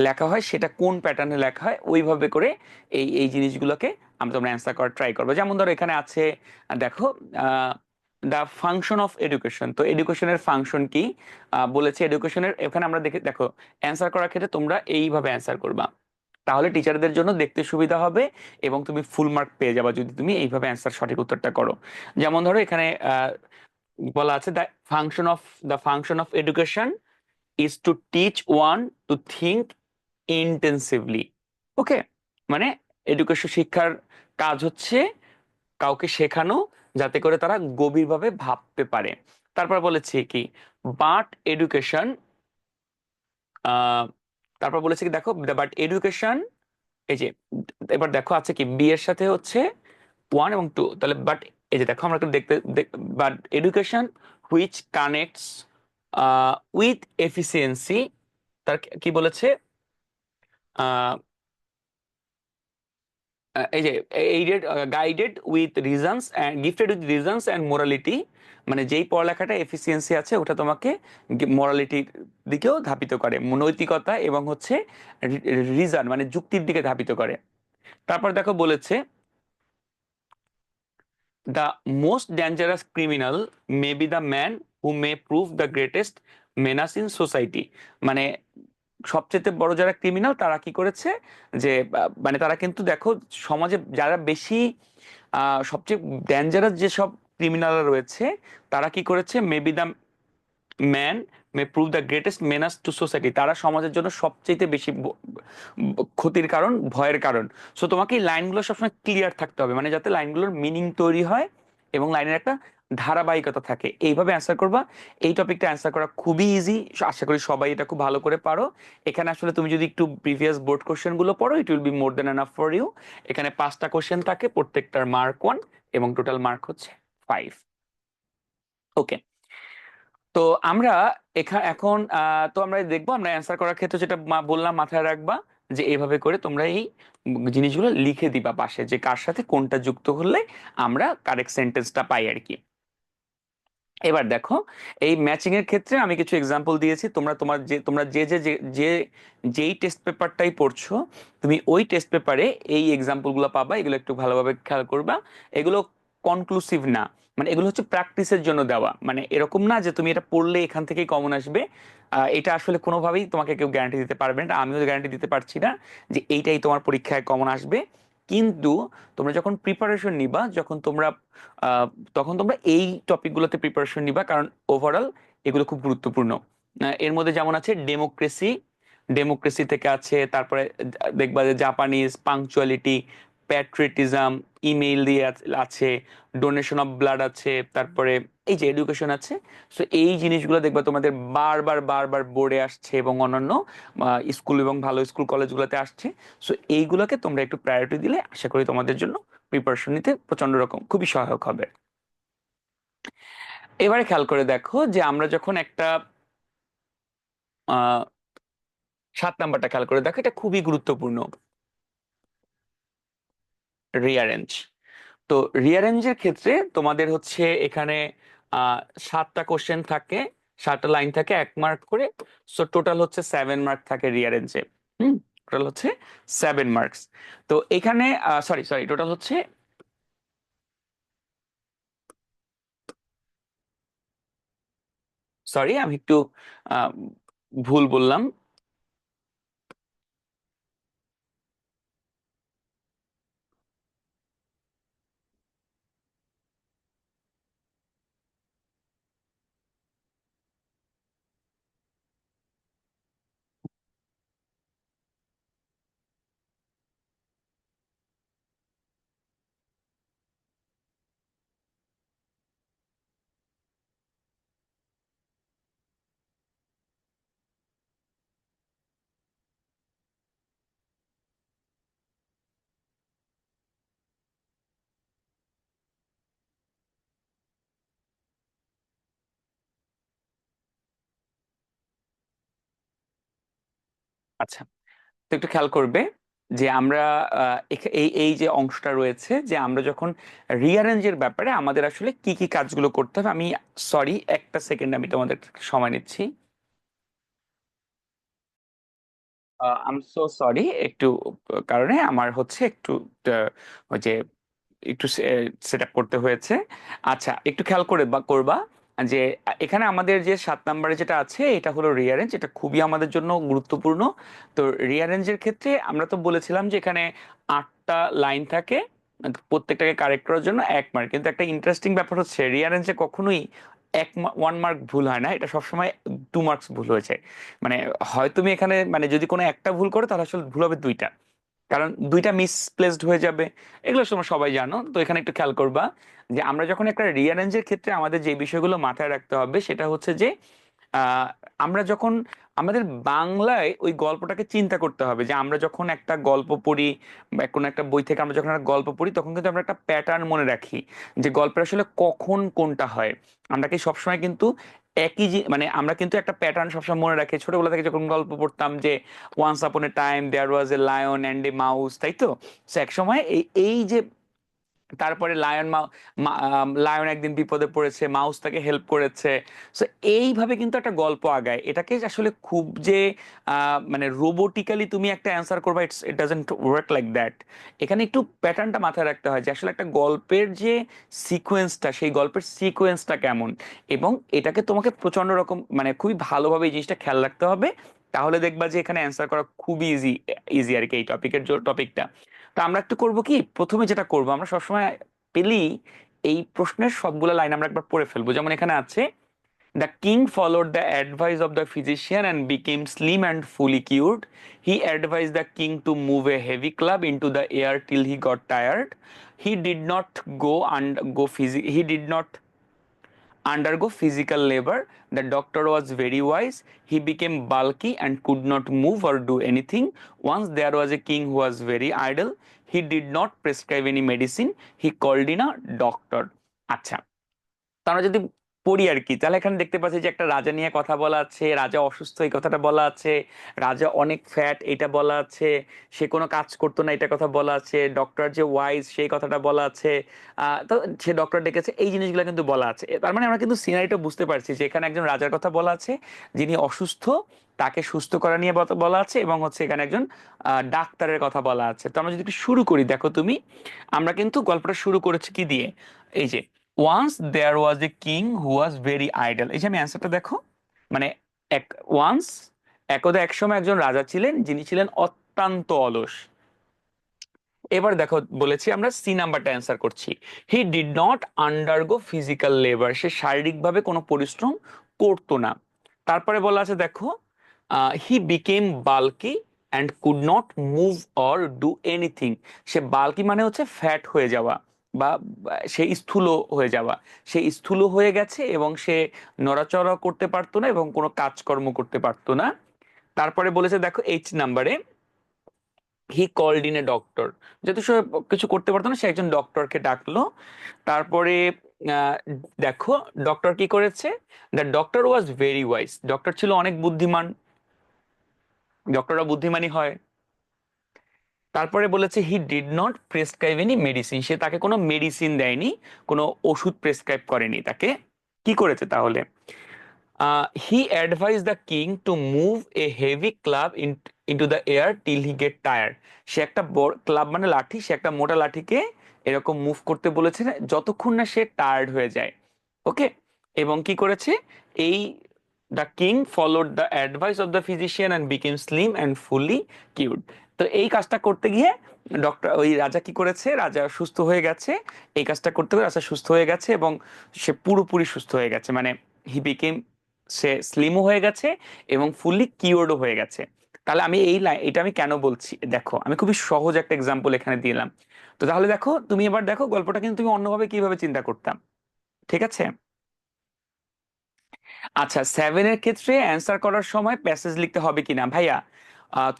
লেখা হয় সেটা কোন প্যাটার্নে লেখা হয়, ওইভাবে করে এই এই জিনিসগুলোকে তোমরা অ্যান্সার করার ট্রাই করবে। যেমন ধরো এখানে আছে, দেখো, দ্য ফাংশন অফ এডুকেশন। তো এডুকেশনের ফাংশন কি বলেছে, এডুকেশনের এখানে আমরা দেখো অ্যান্সার করার ক্ষেত্রে তোমরা এইভাবে অ্যান্সার করবা, তাহলে টিচারদের জন্য দেখতে সুবিধা হবে, এবং তুমি ফুল মার্ক পেয়ে যাবা যদি তুমি এইভাবে অ্যান্সার সঠিক উত্তরটা করো। যেমন ধরো এখানে বলা আছে, the function of education is to teach one to think intensively. Okay, মানে এডুকেশন শিক্ষার কাজ হচ্ছে কাউকে শেখানো, যাতে করে তারা গভীরভাবে ভাবতে পারে। তারপর বলেছে কি, বাট এডুকেশন, তারপর বলেছে কি, দেখো, বাট এডুকেশন, এই যে এবার দেখো আছে কি, বি এর সাথে হচ্ছে 1 এবং 2, তাহলে বাট, এই যে দেখো আমরা একটু দেখতে, but education which connects with efficiency, তার কি বলেছে, এই যে aided, guided with reasons and gifted with reasons and morality, মানে যেই পড়ালেখাটা এফিসিয়েন্সি আছে ওটা তোমাকে মোরালিটির দিকেও ধাপিত করে, নৈতিকতা এবং হচ্ছে রিজন মানে যুক্তির দিকে ধাপিত করে। তারপর দেখো বলেছে, the most dangerous criminal may be the man who May prove the greatest menace in society, মানে সবচেয়ে বড় যারা ক্রিমিনাল তারা কি করেছে, যে মানে তারা কিন্তু দেখো সমাজে যারা বেশি সবচেয়ে ডেঞ্জারাস যেসব ক্রিমিনালরা রয়েছে তারা কি করেছে, maybe the man May prove the greatest menace two society, তারা সমাজের জন্য সবচেয়ে বেশি ক্ষতির কারণ, ভয়ের কারণ। সো তোমাকে এই লাইনগুলো সবসময় ক্লিয়ার থাকতে হবে, মানে যাতে লাইনগুলোর মিনিং তৈরি হয় এবং লাইনের একটা ধারাবাহিকতা থাকে, এইভাবে অ্যান্সার করবা। এই টপিকটা অ্যান্সার করা খুবই ইজি, আশা করি সবাই এটা খুব ভালো করে পারো। এখানে আসলে তুমি যদি একটু প্রিভিয়াস বোর্ড কোশ্চেন গুলো পড়ো, it will be more then enough for you. এখানে 5টা কোশ্চেন থাকে, প্রত্যেকটার মার্ক 1 এবং টোটাল মার্ক হচ্ছে 5। ওকে, তো আমরা এখন তো আমরা দেখবো, আমরা অ্যান্সার করার ক্ষেত্রে যেটা বললাম মাথায় রাখবা, যে এইভাবে করে তোমরা এই জিনিসগুলো লিখে দিবা পাশে, যে কার সাথে কোনটা যুক্ত করলে আমরা কারেক্ট সেন্টেন্সটা পাই আর কি। এবার দেখো, এই ম্যাচিং এর ক্ষেত্রে আমি কিছু এক্সাম্পল দিয়েছি, তোমরা যে যে যে যে- যেই টেস্ট পেপারটাই পড়ছো, তুমি ওই টেস্ট পেপারে এই এক্সাম্পল গুলো পাবা, এগুলো একটু ভালোভাবে খেয়াল করবা। এগুলো কনক্লুসিভ না, মানে এগুলো হচ্ছে প্র্যাকটিসের জন্য দেওয়া, মানে এরকম না যে তুমি এটা পড়লে এখান থেকেই কমন আসবে। এটা আসলে কোনোভাবেই তোমাকে কেউ গ্যারান্টি দিতে পারবে না, আমিও গ্যারান্টি দিতে পারছি না যে এইটাই তোমার পরীক্ষায় কমন আসবে। কিন্তু তোমরা যখন প্রিপারেশন নিবা, যখন তোমরা আহ, তখন তোমরা এই টপিকগুলোতে প্রিপারেশন নিবা, কারণ ওভারঅল এগুলো খুব গুরুত্বপূর্ণ। এর মধ্যে যেমন আছে ডেমোক্রেসি, ডেমোক্রেসি থেকে আছে, তারপরে দেখবা যে জাপানিজ, পাংচুয়ালিটি, প্যাট্রিয়টিজম, ইমেইল দিয়ে আছে, ডোনেশন অফ ব্লাড আছে, তারপরে এই যে এডুকেশন আছে। সো এই জিনিসগুলো দেখবা তোমাদের বারবার বারবার বোর্ডে আসছে এবং অন্যান্য স্কুল এবং ভালো স্কুল কলেজগুলোতে আসছে। সো এইগুলোকে তোমরা একটু প্রায়োরিটি দিলে আশা করি তোমাদের জন্য প্রিপারেশন নিতে প্রচন্ড রকম খুবই সহায়ক হবে। এবারে খেয়াল করে দেখো, যে আমরা যখন একটা 7 নাম্বারটা খেয়াল করে দেখো, এটা খুবই গুরুত্বপূর্ণ, রিয়ারেঞ্জ। তো রিয়ারেঞ্জের ক্ষেত্রে তোমাদের হচ্ছে এখানে আহ 7টা কোশ্চেন থাকে, 7টা লাইন থাকে, 1 মার্ক করে। সো টোটাল হচ্ছে 7 মার্ক থাকে রিয়ারেঞ্জে। টোটাল হচ্ছে 7 মার্কস। তো এখানে সরি সরি, টোটাল হচ্ছে, সরি আমি একটু আহ, ভুল বললাম। আচ্ছা, তো একটু খেয়াল করবে যে আমরা এই এই যে অংশটা রয়েছে, যে আমরা যখন রিয়ারেঞ্জের ব্যাপারে আমাদের আসলে কি কি কাজগুলো করতে হবে, আমি সরি একটা সেকেন্ড আমি তোমাদের সময় নিচ্ছি। আই এম সো সরি, একটু কারণে আমার হচ্ছে একটু ওই যে একটু সেট আপ করতে হয়েছে। আচ্ছা, একটু খেয়াল করে বা করবা যে এখানে আমাদের যে 7 নম্বরে যেটা আছে এটা হলো রিয়ারেঞ্জ, এটা খুবই আমাদের জন্য গুরুত্বপূর্ণ। তো রিয়ারেঞ্জের ক্ষেত্রে আমরা তো বলেছিলাম যে এখানে 8টা লাইন থাকে, প্রত্যেকটাকে কারেক্ট করার জন্য 1 মার্ক। কিন্তু একটা ইন্টারেস্টিং ব্যাপার হচ্ছে রিয়ারেঞ্জে কখনোই 1 মার্ক ভুল হয় না, এটা সবসময় 2 মার্কস ভুল হয়েছে। মানে হয় তুমি এখানে মানে যদি কোনো একটা ভুল করো তাহলে আসলে ভুল হবে 2টা, কারণ 2টা মিসপ্লেসড হয়ে যাবে। এগুলো তোমরা সবাই জানো। তো এখানে একটু খেয়াল করবা যে আমরা যখন একটা রিয়ারেঞ্জের ক্ষেত্রে আমাদের যে বিষয়গুলো মাথায় রাখতে হবে সেটা হচ্ছে যে আহ, আমরা যখন আমাদের বাংলায় ওই গল্পটাকে চিন্তা করতে হবে, যে আমরা যখন একটা গল্প পড়ি বা কোনো একটা বই থেকে আমরা যখন একটা গল্প পড়ি তখন কিন্তু আমরা একটা প্যাটার্ন মনে রাখি, যে গল্পের আসলে কখন কোনটা হয়। আমরা কি সবসময় কিন্তু একই মানে আমরা কিন্তু একটা প্যাটার্ন সবসময় মনে রাখি, ছোটবেলা থেকে যখন গল্প পড়তাম যে once upon a time there was a lion and a mouse, তাই তো? So এক সময় এই এই যে তারপরে লায়ন একদিন বিপদে পড়েছে, মাউস তাকে হেল্প করেছে। সো এইভাবে কিন্তু একটা গল্প আগায়, এটাকে আসলে খুব যে মানে রোবোটিক্যালি তুমি একটা অ্যান্সার করবা, it doesn't work like that. এখানে একটু প্যাটার্নটা মাথায় রাখতে হয় যে আসলে একটা গল্পের যে সিকোয়েন্সটা, সেই গল্পের সিকোয়েন্সটা কেমন, এবং এটাকে তোমাকে প্রচন্ড রকম মানে খুবই ভালোভাবে এই জিনিসটা খেয়াল রাখতে হবে। তাহলে দেখবা যে এখানে অ্যান্সার করা খুবই ইজি, ইজি আর কি এই টপিকটা। তো আমরা একটু করবো কি, প্রথমে যেটা করবো, আমরা সবসময় পেলেই এই প্রশ্নের সবগুলো লাইন আমরা একবার পড়ে ফেলবো। যেমন এখানে আছে, the king followed the advice of the physician and became slim and fully cured. He advice the king to move a heavy club into the air till he got tired. He did not go and go physi he did not undergo physical labor. The doctor was very wise. He became bulky and could not move or do anything. Once there was a king who was very idle. He did not prescribe any medicine. He called in a doctor. আচ্ছা, তা আমরা যদি পড়ি আর কি, তাহলে এখানে দেখতে পাচ্ছি যে একটা রাজা নিয়ে কথা বলা আছে, রাজা অসুস্থ এই কথাটা বলা আছে, রাজা অনেক ফ্যাট এটা বলা আছে, সে কোনো কাজ করতো না এটা কথা বলা আছে, ডক্টর যে ওয়াইজ সেই কথাটা বলা আছে। তো সে ডক্টর ডেকেছে, এই জিনিসগুলো কিন্তু বলা আছে। তার মানে আমরা কিন্তু সিনারিটা বুঝতে পারছি যে এখানে একজন রাজার কথা বলা আছে যিনি অসুস্থ, তাকে সুস্থ করা নিয়ে বলা আছে, এবং হচ্ছে এখানে একজন ডাক্তারের কথা বলা আছে। তো আমরা যদি একটু শুরু করি, দেখো তুমি, আমরা কিন্তু গল্পটা শুরু করেছি কি দিয়ে, এই যে once there was a king who was very idle. এই যে আমি অ্যান্সারটা দেখো, মানে এক ওয়ান্স, একদা এক সময় একজন রাজা ছিলেন যিনি ছিলেন অত্যন্ত অলস। এবার দেখো বলেছি আমরা সি নাম্বারটা অ্যান্সার করছি। He did not undergo physical labour, সে শারীরিকভাবে কোনো পরিশ্রম করতো না। তারপরে বলা আছে দেখো, he became bulky and could not move or do anything. সে বাল্কি মানে হচ্ছে ফ্যাট হয়ে যাওয়া, বা সে স্থূল হয়ে যাওয়া, সে স্থূল হয়ে গেছে এবং সে নড়াচড়া করতে পারতো না এবং কোনো কাজকর্ম করতে পারতো না। তারপরে বলেছে দেখো এইচ নাম্বারে, he called in a doctor, যেহেতু সে কিছু করতে পারতো না সে একজন ডক্টরকে ডাকলো। তারপরে আহ, দেখো ডক্টর কি করেছে, the doctor was very wise, doctor ছিল অনেক বুদ্ধিমান, ডক্টররা বুদ্ধিমানই হয়। তারপরে বলেছে he did not prescribe any medicine, সে তাকে কোনো মেডিসিন দেয়নি, কোনো ওষুধ প্রেসক্রাইব করেনি তাকে। কি করেছে তাহলে, he advice the king to move a heavy club into the air till he get tired. সে একটা বড় ক্লাব মানে লাঠি, সে একটা মোটা লাঠিকে এরকম মুভ করতে বলেছে যতক্ষণ না সে টায়ার্ড হয়ে যায়। ওকে, এবং কি করেছে, এই the king followed the advice of the physician and became slim and fully cured. তো এই কাজটা করতে গিয়ে ডক্টর, ওই রাজা কি করেছে, রাজা সুস্থ হয়ে গেছে। এই কাজটা করতে গিয়ে রাজা সুস্থ হয়ে গেছে এবং সে পুরোপুরি সুস্থ হয়ে গেছে, মানে হি বিকেম, সে স্লিমও হয়ে গেছে এবং ফুললি কিওর্ডও হয়ে গেছে। তাহলে আমি এই লাইন, এটা আমি কেন বলছি দেখো, আমি খুবই সহজ একটা এক্সাম্পল এখানে দিলাম। তো তাহলে দেখো তুমি এবার দেখো গল্পটা কিন্তু তুমি অন্যভাবে কিভাবে চিন্তা করতাম। ঠিক আছে? আচ্ছা, সেভেনের ক্ষেত্রে অ্যান্সার করার সময় প্যাসেজ লিখতে হবে কিনা ভাইয়া,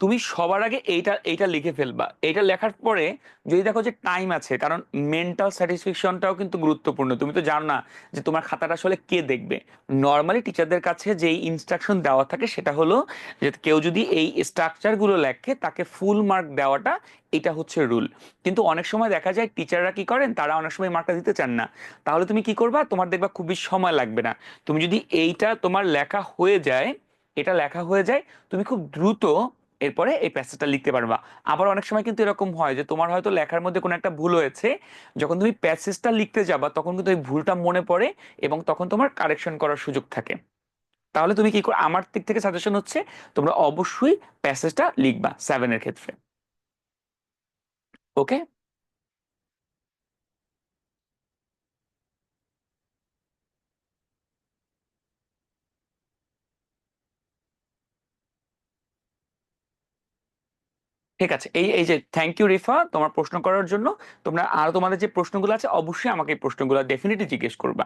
তুমি সবার আগে এইটা এইটা লিখে ফেলবা। এইটা লেখার পরে যদি দেখো যে টাইম আছে, কারণ মেন্টাল স্যাটিসফ্যাকশনটাও কিন্তু গুরুত্বপূর্ণ। তুমি তো জানো না যে তোমার খাতাটা আসলে কে দেখবে। নর্মালি টিচারদের কাছে যেই ইনস্ট্রাকশন দেওয়া থাকে সেটা হলো যে কেউ যদি এই স্ট্রাকচারগুলো লেখে তাকে ফুল মার্ক দেওয়াটা, এটা হচ্ছে রুল। কিন্তু অনেক সময় দেখা যায় টিচাররা কি করেন, তারা অনেক সময় মার্কটা দিতে চান না। তাহলে তুমি কি করবা, তোমার দেখবা খুবই সময় লাগবে না। তুমি যদি এইটা তোমার লেখা হয়ে যায়, এটা লেখা হয়ে যায়, তুমি খুব দ্রুত এরপরে এই প্যাসেজটা লিখতে পারবা। আবার অনেক সময় কিন্তু এরকম হয় যে তোমার হয়তো লেখার মধ্যে কোনো একটা ভুল হয়েছে, যখন তুমি প্যাসেজটা লিখতে যাবা তখন কিন্তু ওই ভুলটা মনে পড়ে এবং তখন তোমার কারেকশন করার সুযোগ থাকে। তাহলে তুমি কি করো, আমার দিক থেকে সাজেশন হচ্ছে তোমরা অবশ্যই প্যাসেজটা লিখবা সেভেনের ক্ষেত্রে। ওকে, ঠিক আছে। এই এই যে থ্যাংক ইউ রিফা তোমার প্রশ্ন করার জন্য। তোমরা আরো তোমাদের যে প্রশ্নগুলো আছে অবশ্যই আমাকে এই প্রশ্নগুলো ডেফিনেটলি জিজ্ঞেস করবা।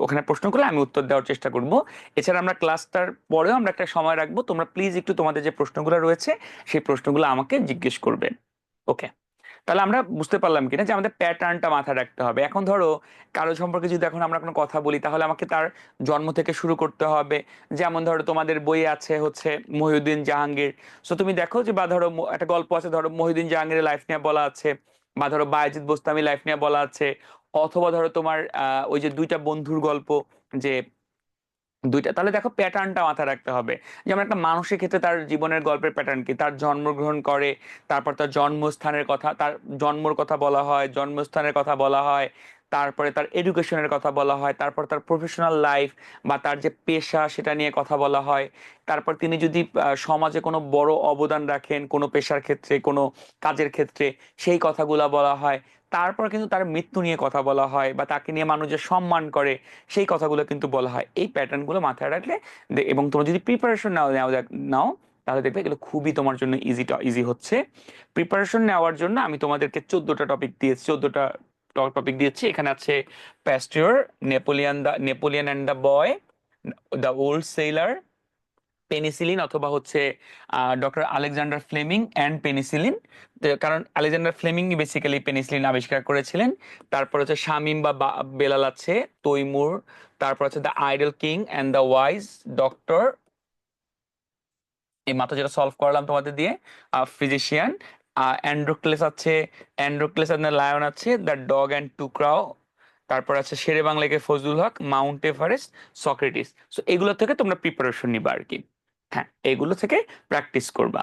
ওখানে প্রশ্ন করলে আমি উত্তর দেওয়ার চেষ্টা করব। এছাড়া আমরা ক্লাসটার পরেও আমরা একটা সময় রাখবো, তোমরা প্লিজ একটু তোমাদের যে প্রশ্নগুলো রয়েছে সেই প্রশ্নগুলো আমাকে জিজ্ঞেস করবে। ওকে, তাহলে আমরা বুঝতে পারলাম কিনা যে আমাদের প্যাটার্নটা মাথায় রাখতে হবে। এখন ধরো কারো সম্পর্কে যদি এখন আমরা কোনো কথা বলি, তাহলে আমাকে তার জন্ম থেকে শুরু করতে হবে। যেমন ধরো তোমাদের বইয়ে আছে হচ্ছে মহিউদ্দিন জাহাঙ্গীর। সো তুমি দেখো যে, বা ধরো একটা গল্প আছে, ধরো মহিউদ্দিন জাহাঙ্গীরের লাইফ নিয়ে বলা আছে, বা ধরো বায়েজিদ বোস্তামি লাইফ নিয়ে বলা আছে, অথবা ধরো তোমার ওই যে দুইটা বন্ধুর গল্প, যে দুইটা, তাহলে দেখো প্যাটার্নটা মাথায় রাখতে হবে। যেমন একটা মানুষের ক্ষেত্রে তার জীবনের গল্পের প্যাটার্ন কি, তার জন্মগ্রহণ করে, তারপর তার জন্মস্থানের কথা, তার জন্মর কথা বলা হয়, জন্মস্থানের কথা বলা হয়, তারপরে তার এডুকেশনের কথা বলা হয়, তারপর তার প্রফেশনাল লাইফ বা তার যে পেশা সেটা নিয়ে কথা বলা হয়, তারপর তিনি যদি সমাজে কোনো বড় অবদান রাখেন কোনো পেশার ক্ষেত্রে, কোনো কাজের ক্ষেত্রে, সেই কথাগুলা বলা হয়। তারপর কিন্তু তার মৃত্যু নিয়ে কথা বলা হয়, বা তাকে নিয়ে মানুষ যে সম্মান করে সেই কথাগুলো কিন্তু বলা হয়। এই প্যাটার্ন গুলো মাথায় রাখলে এবং তোমার যদি প্রিপারেশন নাও, তাহলে দেখবে এগুলো খুবই তোমার জন্য ইজি হচ্ছে। প্রিপারেশন নেওয়ার জন্য আমি তোমাদেরকে 14টা টপিক দিয়েছি, 14টা টপিক দিয়েছি। এখানে আছে Pasteur, Napoleon and the boy, the old sailor, penicillin, অথবা হচ্ছে doctor Alexander Fleming and penicillin. কারণ আলেকজান্ডার ফ্লেমিং বেসিক্যালি পেনিসিলিন আবিষ্কার করেছিলেন। তারপর হচ্ছে শামিম বা বেলাল আছে, তৈমুর। তারপর হচ্ছে the idol king and the wise doctor, এই মাত্র যেটা সলভ করলাম তোমাদের দিয়ে, ফিজিশিয়ান। অ্যান্ড্রোক্লেস আছে, অ্যান্ড্রোক্লেস অ্যান্ড দ্য লায়ন আছে, দ্য ডগ অ্যান্ড টু ক্রাও। তারপর আছে শেরে বাংলাকে ফজলুল হক, মাউন্ট এভারেস্ট, সক্রেটিস। সো এগুলো থেকে তোমরা প্রিপারেশন নিবা আর কি। হ্যাঁ, এগুলো থেকে প্র্যাকটিস করবা।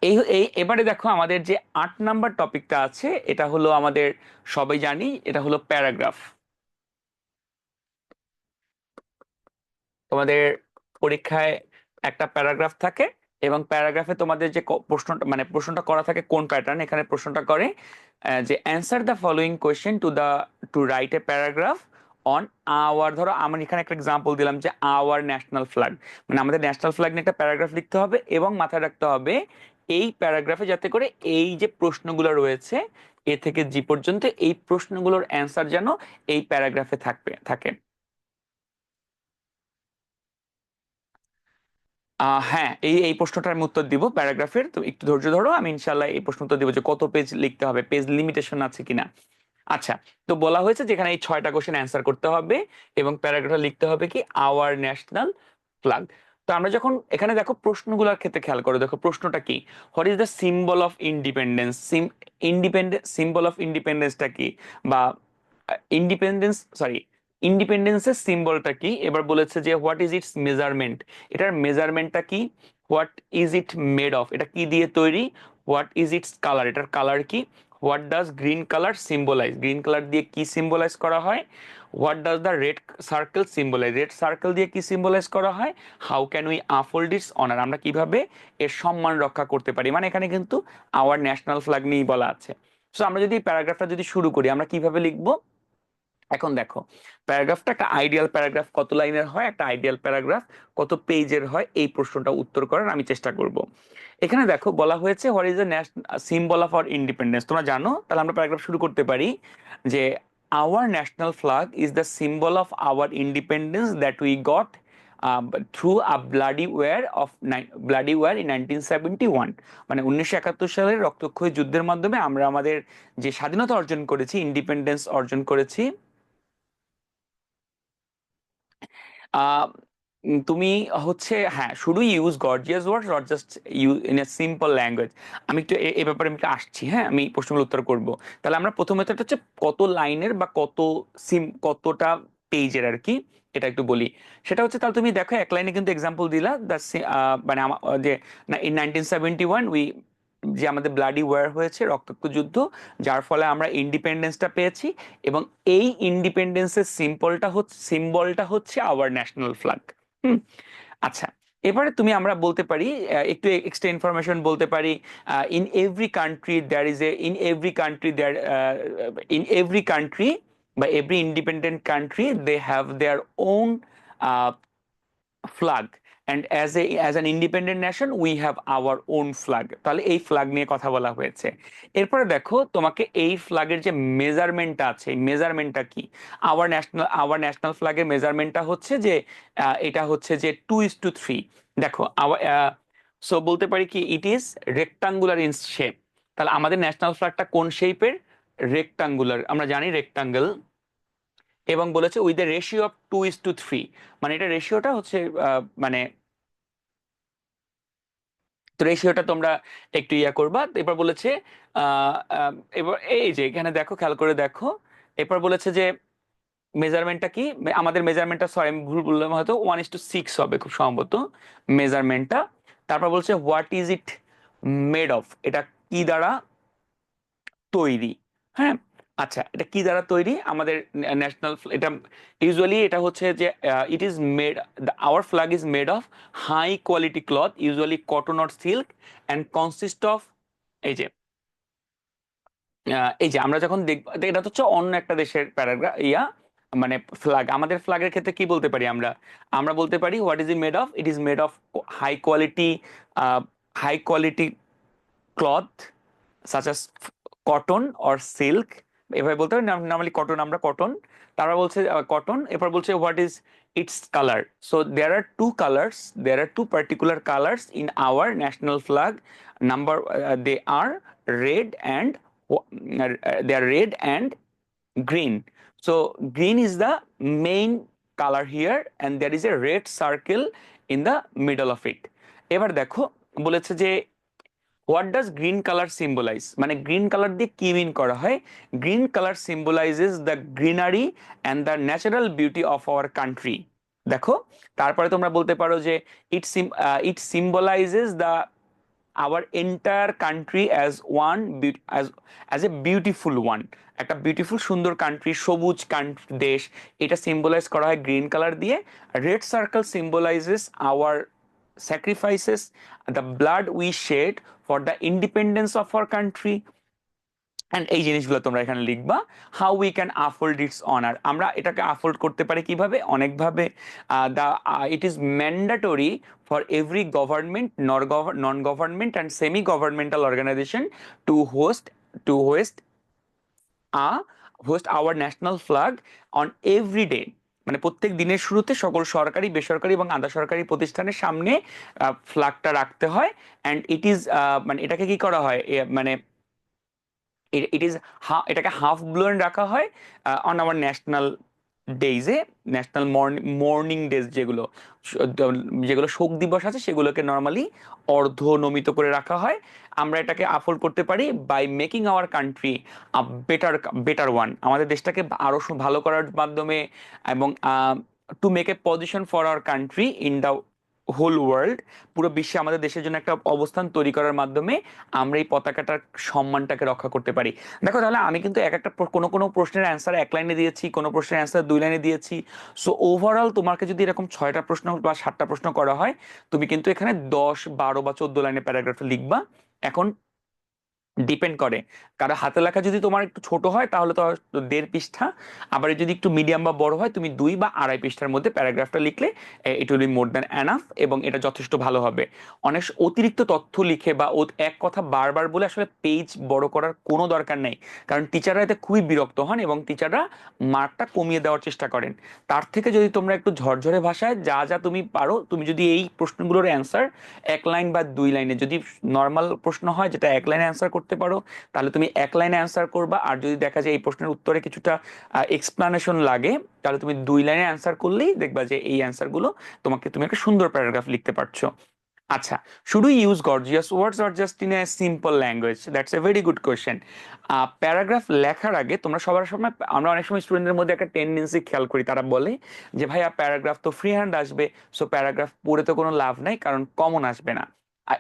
এই এই এবারে দেখো আমাদের যে 8 নাম্বার টপিকটা আছে, এটা হলো আমাদের সবাই জানি, এটা হলো প্যারাগ্রাফ। তোমাদের পরীক্ষায় একটা প্যারাগ্রাফ থাকে, এবং প্যারাগ্রাফে তোমাদের যে প্রশ্নটা, মানে প্রশ্নটা করা থাকে কোন প্যাটার্ন, এখানে প্রশ্নটা করে যে answer the following question to write a paragraph on our, ধরো আমার এখানে একটা এক্সাম্পল দিলাম যে আওয়ার ন্যাশনাল ফ্ল্যাগ, মানে আমাদের ন্যাশনাল ফ্ল্যাগ নিয়ে একটা প্যারাগ্রাফ লিখতে হবে, এবং মাথায় রাখতে হবে এই প্যারাগ্রাফে যাতে করে এই যে প্রশ্নগুলো রয়েছে এ থেকে জি পর্যন্ত, এই প্রশ্নগুলোর অ্যান্সার যেন এই প্যারাগ্রাফে থাকে। হ্যাঁ, এই এই প্রশ্নটার আমি উত্তর দিব প্যারাগ্রাফের, তো একটু ধৈর্য ধরো, আমি ইনশাল্লাহ এই প্রশ্ন উত্তর দিব যে কত পেজ লিখতে হবে, পেজ লিমিটেশন আছে কিনা। আচ্ছা, তো বলা হয়েছে যেখানে এই 6টা কোশ্চেন অ্যান্সার করতে হবে, এবং প্যারাগ্রাফে লিখতে হবে কি আওয়ার ন্যাশনাল ফ্ল্যাগ। তো আমরা যখন এখানে দেখো প্রশ্নগুলোর ক্ষেত্রে খেয়াল করো, দেখো প্রশ্নটা কি, what is the symbol of independence, symbol of ইন্ডিপেন্ডেন্সটা কি, বা ইন্ডিপেন্ডেন্স, সরি, ইন্ডিপেন্ডেন্সের সিম্বলটা কি। এবার বলেছে যে হোয়াট ইজ ইটস মেজারমেন্ট, এটার মেজারমেন্টটা কি, what is it made of, এটা কি দিয়ে তৈরি, হোয়াট ইজ ইটস কালার, এটার কালার কি, what does green colour symbolise, green colour দিয়ে কি সিম্বলাইজ করা হয়, what does the red circle symbolise, red circle দিয়ে কি সিম্বলাইজ করা হয়, how can we uphold its honour, আমরা কিভাবে এর সম্মান রক্ষা করতে পারি। মানে এখানে কিন্তু আওয়ার ন্যাশনাল ফ্ল্যাগ নিয়েই বলা আছে। সো আমরা যদি প্যারাগ্রাফটা যদি শুরু করি, আমরা কিভাবে লিখবো। এখন দেখো, প্যারাগ্রাফটা একটা আইডিয়াল প্যারাগ্রাফ কত লাইনের হয়, একটা আইডিয়াল প্যারাগ্রাফ কত পেজের হয়, এই প্রশ্নটা উত্তর করার আমি চেষ্টা করব। এখানে দেখো বলা হয়েছে what is the symbol of our independence, তোমরা জানো, তাহলে আমরা প্যারাগ্রাফ শুরু করতে পারি যে our national flag is the symbol of our independence that we got through a bloody war in 1971। মানে 1971 সালের রক্তক্ষয়ী যুদ্ধের মাধ্যমে আমরা আমাদের যে স্বাধীনতা অর্জন করেছি, ইন্ডিপেন্ডেন্স অর্জন করেছি। আহ তুমি হচ্ছে, হ্যাঁ, শুধু use gorgeous word, not just you in a simple language. আমি একটু এ ব্যাপারে আমি একটু আসছি, হ্যাঁ, আমি প্রশ্নগুলো উত্তর করব। তাহলে আমরা প্রথমে তো হচ্ছে কত লাইনের বা কতটা পেজের আর কি, এটা একটু বলি। সেটা হচ্ছে, তাহলে তুমি দেখো এক লাইনে কিন্তু এক্সাম্পল দিলা, মানে যে না, ইন 1971 যে আমাদের ব্লাডি ওয়ার হয়েছে, রক্তাক্ত যুদ্ধ, যার ফলে আমরা ইন্ডিপেন্ডেন্সটা পেয়েছি, এবং এই ইন্ডিপেন্ডেন্সের সিম্বলটা হচ্ছে আওয়ার ন্যাশনাল ফ্ল্যাগ। হুম। আচ্ছা, এবারে তুমি আমরা বলতে পারি একটু এক্সট্রা ইনফরমেশন বলতে পারি, in every country there is a in every country বা every independent country they have their own flag, and as an independent nation we have our own flag. তাহলে এই ফ্ল্যাগ নিয়ে কথা বলা হয়েছে। এরপরে দেখো তোমাকে এই ফ্ল্যাগের যে মেজারমেন্টটা আছে, এই মেজারমেন্টটা কি, আওয়ার ন্যাশনাল ফ্ল্যাগের মেজারমেন্টটা হচ্ছে যে এটা হচ্ছে যে 2:3। দেখো সো বলতে পারি কি, it is rectangular in shape. তাহলে আমাদের ন্যাশনাল ফ্ল্যাগটা কোন শেপের? রেক্টাঙ্গুলার, আমরা জানি রেক্টাঙ্গেল। এবং বলেছে উইথ দ্য রেশিও অফ 2:3, মানে এটা রেশিওটা হচ্ছে মানে, তো রেশিওটা তোমরা একটু ইয়া করবা। এবার বলেছে আহ আহ, এবার এই যে এখানে দেখো, খেয়াল করে দেখো। এরপর বলেছে যে মেজারমেন্টটা কি, আমাদের মেজারমেন্টটা, সরি আমি ভুল বললাম, হয়তো 1:6 হবে খুব সম্ভবত মেজারমেন্টটা। তারপর বলছে what is it made of, এটা কি দ্বারা তৈরি। হ্যাঁ, আচ্ছা, এটা কি দ্বারা তৈরি আমাদের ন্যাশনাল, এটা ইউজুয়ালি এটা হচ্ছে যে it is made, our flag is made of high quality cloth, usually cotton or silk, and consist of, এই যে এই যে আমরা যখন দেখবো, এটা তো হচ্ছে অন্য একটা দেশের প্যারাগ্রাফ মানে ফ্ল্যাগ। আমাদের ফ্ল্যাগের ক্ষেত্রে কি বলতে পারি আমরা? আমরা বলতে পারি what is it made of, it is made of high quality, high quality cloth such as cotton or silk, এভাবে বলতে পারি। নর্মালি কটন, আমরা কটন, তারা বলছে কটন। এরপর বলছে what is its colour. So there are two colours, there are two particular colours in our national flag. Number, they are red and, they are red and green. So green is the main color here, and there is a red circle in the middle of it. এবার দেখো, বলেছে যে what does green colour symbolise, মানে green colour দিয়ে কি mean করা হয়? Green colour symbolises the greenery and the natural beauty of our country. দেখো, তারপরে তোমরা বলতে পারো যে it symbolises the our entire country as one, as a beautiful one. একটা বিউটিফুল সুন্দর কান্ট্রি, সবুজ কান্ট্রি, দেশ, এটা সিম্বলাইজ করা হয় গ্রিন কালার দিয়ে। Red circle symbolises our sacrifices, the blood we shade for the independence of our country. And এই জিনিসগুলো তোমরা এখানে লিখবা। How we can uphold its honour, আমরা এটাকে আফোল্ড করতে পারি কিভাবে? অনেকভাবে। The it is mandatory for every government, non government and semi governmental organisation to host, to host a host our national flag on every day, মানে প্রত্যেক দিনের শুরুতে সকল সরকারি, বেসরকারি এবং আধা সরকারি প্রতিষ্ঠানের সামনে ফ্ল্যাগটা রাখতে হয়। অ্যান্ড ইট ইজ, মানে এটাকে কি করা হয়, মানে ইট ইজ, এটাকে হাফ ব্লোন রাখা হয় on our national days, national mourning days, যেগুলো যেগুলো শোক দিবস আছে সেগুলোকে নর্মালি অর্ধনমিত করে রাখা হয়। আমরা এটাকে আফোল্ড করতে পারি by making our country better, better one, আমাদের দেশটাকে আরো ভালো করার মাধ্যমে, এবং to make a position for our country in the whole world, পুরো বিশ্বে আমাদের দেশের জন্য একটা অবস্থান তৈরি করার মাধ্যমে আমরা এই পতাকাটার সম্মানটাকে রক্ষা করতে পারি। দেখো, তাহলে আমি কিন্তু এক একটা কোনো কোনো প্রশ্নের অ্যান্সার এক লাইনে দিয়েছি, কোনো প্রশ্নের অ্যান্সার 2 লাইনে দিয়েছি। সো ওভারঅল তোমাকে যদি এরকম 6টা প্রশ্ন বা 7টা প্রশ্ন করা হয়, তুমি কিন্তু এখানে 10, 12 বা 14 লাইনের প্যারাগ্রাফ লিখবা। এখন ডিপেন্ড করে, কারো হাতে লেখা যদি তোমার একটু ছোট হয় তাহলে তো 1.5 পৃষ্ঠা, আবার যদি একটু মিডিয়াম বা বড় হয় তুমি 2 বা 2.5 পৃষ্ঠার মধ্যে প্যারাগ্রাফটা লিখলে ইট will be more than enough, এবং এটা যথেষ্ট ভালো হবে। অনেক অতিরিক্ত তথ্য লিখে বা এক কথা বারবার বলে আসলে পেজ বড় করার কোনো দরকার নেই, কারণ টিচাররা এতে খুবই বিরক্ত হন এবং টিচাররা মার্কটা কমিয়ে দেওয়ার চেষ্টা করেন। তার থেকে যদি তোমরা একটু ঝরঝরে ভাষায় যা যা তুমি পারো, তুমি যদি এই প্রশ্নগুলোর অ্যান্সার 1 লাইন বা 2 লাইনে, যদি নর্মাল প্রশ্ন হয় যেটা 1 লাইনে অ্যান্সার করতে পারো, তাহলে তুমি 1 লাইনে অ্যান্সার করবা। আর যদি দেখা যায় এই প্রশ্নের উত্তরে কিছুটা এক্সপ্লানেশন লাগে, তাহলে তুমি 2 লাইনে অ্যান্সার করলেই দেখবা যে এই অ্যান্সারগুলো তোমাকে, তুমি একটা সুন্দর প্যারাগ্রাফ লিখতে পারছো। আচ্ছা, should we use gorgeous words or just in a simple language? That's a very good question. Paragraph লেখার আগে তোমরা সবার সময়, আমরা অনেক সময় স্টুডেন্টদের মধ্যে একটা টেন্ডেন্সি খেয়াল করি, তারা বলে যে ভাইয়া প্যারাগ্রাফ তো ফ্রি হ্যান্ড আসবে, সো প্যারাগ্রাফ পড়ে তো কোনো লাভ নাই কারণ কমন আসবে না।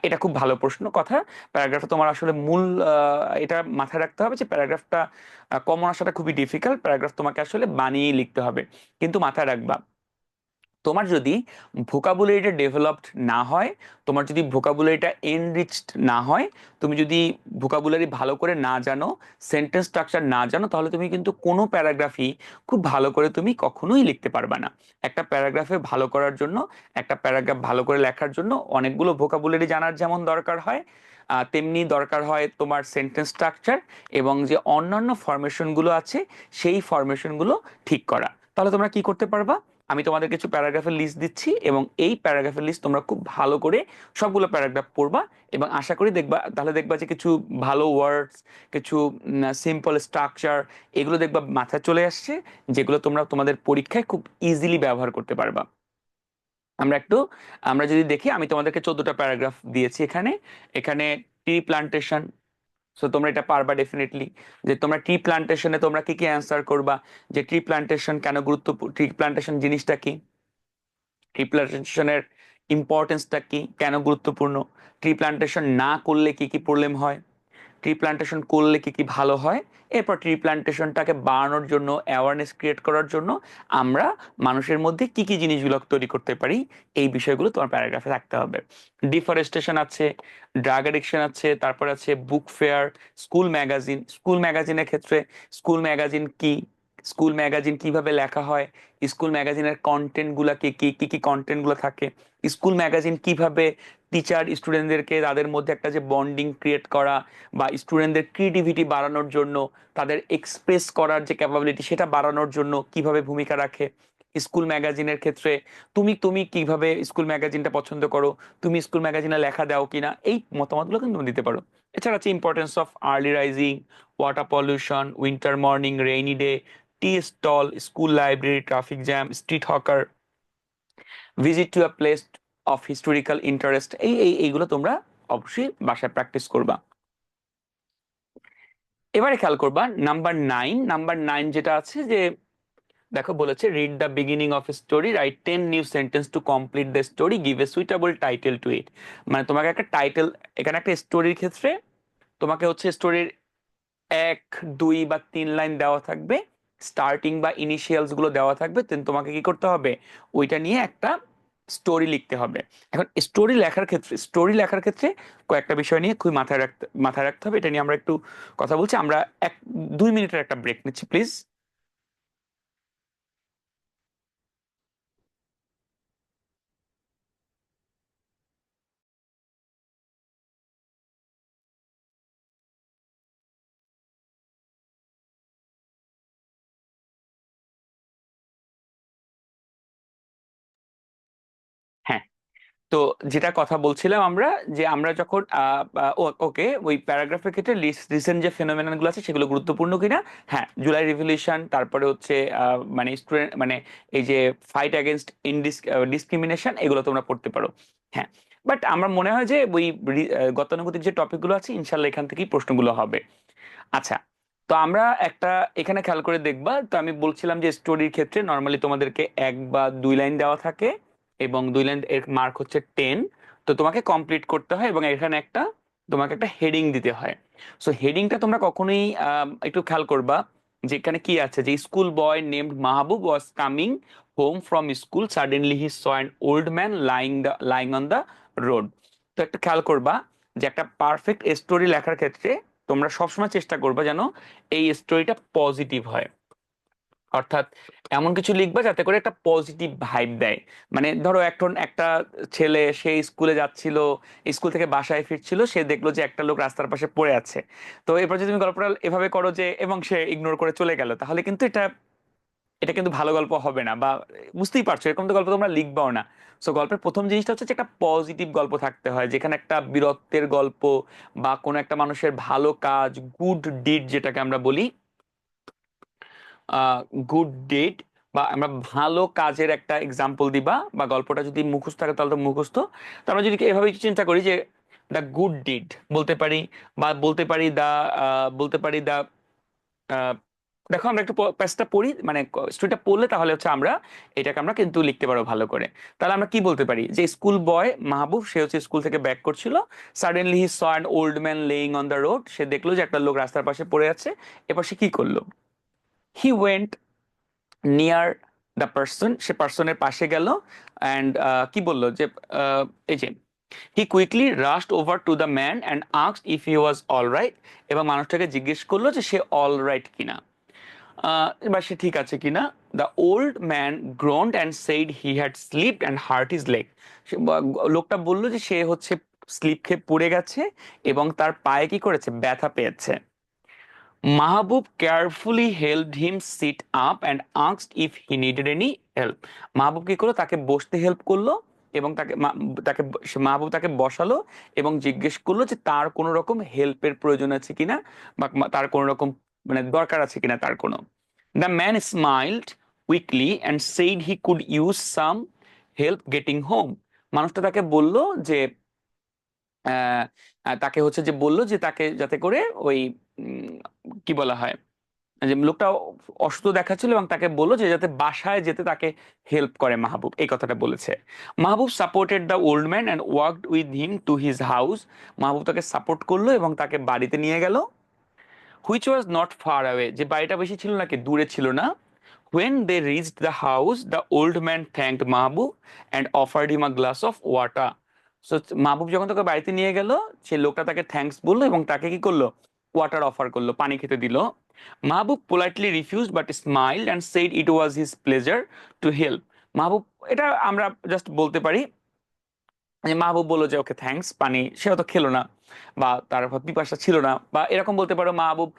এটা খুব ভালো প্রশ্ন কথা। প্যারাগ্রাফটা তোমার আসলে মূল, এটা মাথায় রাখতে হবে যে প্যারাগ্রাফটা কমন আসাটা খুবই ডিফিকাল্ট, প্যারাগ্রাফ তোমাকে আসলে বানিয়েই লিখতে হবে। কিন্তু মাথায় রাখবা, তোমার যদি ভোকাবুলারিটা ডেভেলপড না হয়, তোমার যদি ভোকাবুলারিটা এনরিচড না হয়, তুমি যদি ভোকাবুলারি ভালো করে না জানো, সেন্টেন্স স্ট্রাকচার না জানো, তাহলে তুমি কিন্তু কোনো প্যারাগ্রাফই খুব ভালো করে তুমি কখনোই লিখতে পারবে না। একটা প্যারাগ্রাফে ভালো করার জন্য, একটা প্যারাগ্রাফ ভালো করে লেখার জন্য অনেকগুলো ভোকাবুলারি জানার যেমন দরকার হয়, তেমনি দরকার হয় তোমার সেন্টেন্স স্ট্রাকচার এবং যে অন্যান্য ফরমেশনগুলো আছে সেই ফরমেশনগুলো ঠিক করা। তাহলে তোমরা কি করতে পারবা? আমি তোমাদের কিছু প্যারাগ্রাফের লিস্ট দিচ্ছি, এবং এই প্যারাগ্রাফের লিস্ট তোমরা খুব ভালো করে সবগুলো প্যারাগ্রাফ পড়বা, এবং আশা করি দেখবা, তাহলে দেখবা যে কিছু ভালো ওয়ার্ডস, কিছু সিম্পল স্ট্রাকচার, এগুলো দেখবা মাথায় চলে আসছে, যেগুলো তোমরা তোমাদের পরীক্ষায় খুব ইজিলি ব্যবহার করতে পারবা। আমরা একটু, আমরা যদি দেখি, আমি তোমাদেরকে 14টা প্যারাগ্রাফ দিয়েছি এখানে। এখানে টি প্লান্টেশন, সো তোমরা এটা পারবা ডেফিনেটলি, যে তোমরা ট্রি প্লান্টেশনে তোমরা কি কি অ্যান্সার করবা, যে ট্রি প্লান্টেশন কেন গুরুত্বপূর্ণ, ট্রি প্লান্টেশন জিনিসটা কি, ট্রি প্লান্টেশনের ইম্পর্টেন্সটা কি, কেন গুরুত্বপূর্ণ, ট্রি প্লান্টেশন না করলে কি কি প্রবলেম হয়, ট্রি প্লান্টেশন করলে কি কি ভালো হয়, এরপর ট্রি প্লান্টেশনটাকে বাড়ানোর জন্য, অ্যাওয়ারনেস ক্রিয়েট করার জন্য আমরা মানুষের মধ্যে কি কি জিনিসগুলো তৈরি করতে পারি, এই বিষয়গুলো তোমার প্যারাগ্রাফে থাকতে হবে। ডিফরেস্টেশন আছে, ড্রাগ এডিকশন আছে, তারপর আছে book fair, school magazine, school ম্যাগাজিনের ক্ষেত্রে স্কুল ম্যাগাজিন কি, স্কুল ম্যাগাজিন কিভাবে লেখা হয়, স্কুল ম্যাগাজিনের কন্টেন্ট গুলা কি কি কি কি কন্টেন্ট গুলো থাকে, স্কুল ম্যাগাজিন কিভাবে টিচার স্টুডেন্টদেরকে তাদের মধ্যে একটা যে বন্ডিং ক্রিয়েট করা, বা স্টুডেন্টদের ক্রিয়েটিভিটি বাড়ানোর জন্য, তাদের এক্সপ্রেস করার যে ক্যাপাবিলিটি সেটা বাড়ানোর জন্য কিভাবে ভূমিকা রাখে। স্কুল ম্যাগাজিনের ক্ষেত্রে তুমি তুমি কিভাবে স্কুল ম্যাগাজিনটা পছন্দ করো, তুমি স্কুল ম্যাগাজিনে লেখা দাও কিনা, এই মতামতগুলো কিন্তু তুমি দিতে পারো। এছাড়া আছে importance of early rising, water pollution, winter morning, rainy day, tea stall, school library, traffic jam, street hawker, visit to a place of historical interest, এইগুলো তোমরা অবশ্যই বাসায় প্র্যাকটিস করবা। এবারে খেয়াল করবা নাম্বার 9 যেটা আছে, যে দেখো বলেছে read the beginning of a story, write 10 new sentence to complete the story, give a suitable title to it. মানে তোমাকে একটা টাইটেল, এখানে একটা স্টোরির ক্ষেত্রে তোমাকে হচ্ছে স্টোরির 1, 2 বা 3 লাইন দেওয়া থাকবে, স্টার্টিং বা ইনিশিয়ালস গুলো দেওয়া থাকবে, দেন তোমাকে কি করতে হবে, ওইটা নিয়ে একটা স্টোরি লিখতে হবে। এখন স্টোরি লেখার ক্ষেত্রে কয়েকটা বিষয় নিয়ে খুবই মাথায় রাখতে হবে, এটা নিয়ে আমরা একটু কথা বলছি। আমরা 1-2 মিনিটের একটা ব্রেক নিচ্ছি প্লিজ। হ্যাঁ, তো যেটা কথা বলছিলাম আমরা, যে আমরা যখন ওকে, ওই প্যারাগ্রাফের ক্ষেত্রে রিসেন্ট যে ফেনোমেনন গুলো আছে সেগুলো গুরুত্বপূর্ণ কিনা। হ্যাঁ, জুলাই রিভলিউশন, তারপরে হচ্ছে মানে স্টুডেন্ট, মানে এই যে ফাইট অ্যাগেনস্ট ডিসক্রিমিনেশন, এগুলো তোমরা পড়তে পারো। হ্যাঁ, বাট আমার মনে হয় যে ওই গতানুগতিক যে টপিক গুলো আছে, ইনশাল্লাহ এখান থেকেই প্রশ্নগুলো হবে। আচ্ছা, তো আমরা একটা এখানে খেয়াল করে দেখবা, তো আমি বলছিলাম যে স্টোরির ক্ষেত্রে নর্মালি তোমাদেরকে 1 বা 2 লাইন দেওয়া থাকে, এবং 2 লাইন এর মার্ক হচ্ছে 10। তো তোমাকে কমপ্লিট করতে হয়, এবং এখানে তোমাকে একটা হেডিং দিতে হয়। সো হেডিংটা তোমরা কখনোই একটু খেয়াল করবা, যে এখানে কি আছে, যে school boy named Mahbub was coming home from school, suddenly he saw an old man lying on the road. তো একটা খেয়াল করবা, যে একটা পারফেক্ট স্টোরি লেখার ক্ষেত্রে তোমরা সবসময় চেষ্টা করবে যেন এই স্টোরিটা পজিটিভ হয়, অর্থাৎ এমন কিছু লিখবা যাতে করে একটা পজিটিভ ভাইব দেয়। মানে ধরো এখন একটা ছেলে, সে স্কুলে যাচ্ছিল, স্কুল থেকে বাসায় ফিরছিল, সে দেখলো যে একটা লোক রাস্তার পাশে পড়ে আছে। তো এরপর যদি তুমি গল্পটা এভাবে করো যে এবং সে ইগনোর করে চলে গেল, তাহলে কিন্তু এটা এটা কিন্তু ভালো গল্প হবে না, বা বুঝতেই পারছো এরকম তো গল্প তোমরা লিখবাও না। সো গল্পের প্রথম জিনিসটা হচ্ছে যে একটা পজিটিভ গল্প থাকতে হয়, যেখানে একটা বীরত্বের গল্প, বা কোনো একটা মানুষের ভালো কাজ, গুড ডিড যেটাকে আমরা বলি, গুড ডিড, বা আমরা ভালো কাজের একটা এক্সাম্পল দিবা, বা গল্পটা যদি মুখস্থ থাকে তাহলে তো মুখস্থ। তো আমরা যদি এভাবে চিন্তা করি যে দ্য গুড ডিড বলতে পারি, বা বলতে পারি দ্য আহ, দেখো আমরা একটু প্যাসটা পড়ি, মানে স্টোরিটা পড়লে তাহলে হচ্ছে আমরা এটাকে আমরা কিন্তু লিখতে পারবো ভালো করে। তাহলে আমরা কি বলতে পারি, যে স্কুল বয় মাহবুব, সে হচ্ছে স্কুল থেকে ব্যাক করছিল, suddenly he saw an old man lying on the road, সে দেখলো যে একটা লোক রাস্তার পাশে পড়ে আছে। এরপর সে কি করলো, he went near the person, সে পার্সনের পাশে গেল, অ্যান্ড কি বললো যে এই যে he quickly rushed over to the man and asked if he was all right, এবং মানুষটাকে জিজ্ঞেস করলো যে সে অল রাইট কিনা, এবার সে ঠিক আছে কিনা। The old man groaned and said he had slipped and hurt his leg, লোকটা বললো যে সে হচ্ছে স্লিপ খেয়ে পড়ে গেছে, এবং তার পায়ে কি করেছে, ব্যথা পেয়েছে। Mahbub carefully helped him sit up and asked if he needed any help. Mahbub কি করলো, তাকে বসতে হেল্প করলো এবং মাহবুব তাকে বসালো এবং জিজ্ঞেস করলো যে তার কোনো রকম হেল্পের প্রয়োজন আছে কিনা, বা তার কোনো রকম মানে দরকার আছে কিনা তার কোনো। The man স্মাইলড weekly and said he could use some help getting home. মানুষটা তাকে বলল যে আহ, তাকে হচ্ছে যে বললো যে তাকে যাতে করে ওই উম, কি বলা হয়, যে লোকটা অসুস্থ দেখাচ্ছিল এবং তাকে বললো যে যাতে বাসায় যেতে তাকে হেল্প করে মাহবুব, এই কথাটা বলেছে। Mahbub supported the old man and walked with him to his house. Mahbub তাকে সাপোর্ট করলো এবং তাকে বাড়িতে নিয়ে গেল, which was not far away, যে বাড়িটা বেশি ছিল না, কি দূরে ছিল না। When they reached the house, the old man thanked Mahbub and offered him a glass of water. So মাহবুব যখন তাকে বাড়িতে নিয়ে গেল, সে লোকটা তাকে থ্যাঙ্কস বললো এবং তাকে কি করলো, ওয়াটার অফার করলো, পানি খেতে দিল। Mahbub politely refused but smiled and said it was his pleasure to help. Mahbub, এটা আমরা জাস্ট বলতে পারি যে মাহবুব বললো যে ওকে থ্যাঙ্কস, পানি সে হয়তো খেলো না বা তার হয়তো পিপাসা ছিল না, বা এরকম বলতে পারো Mahbub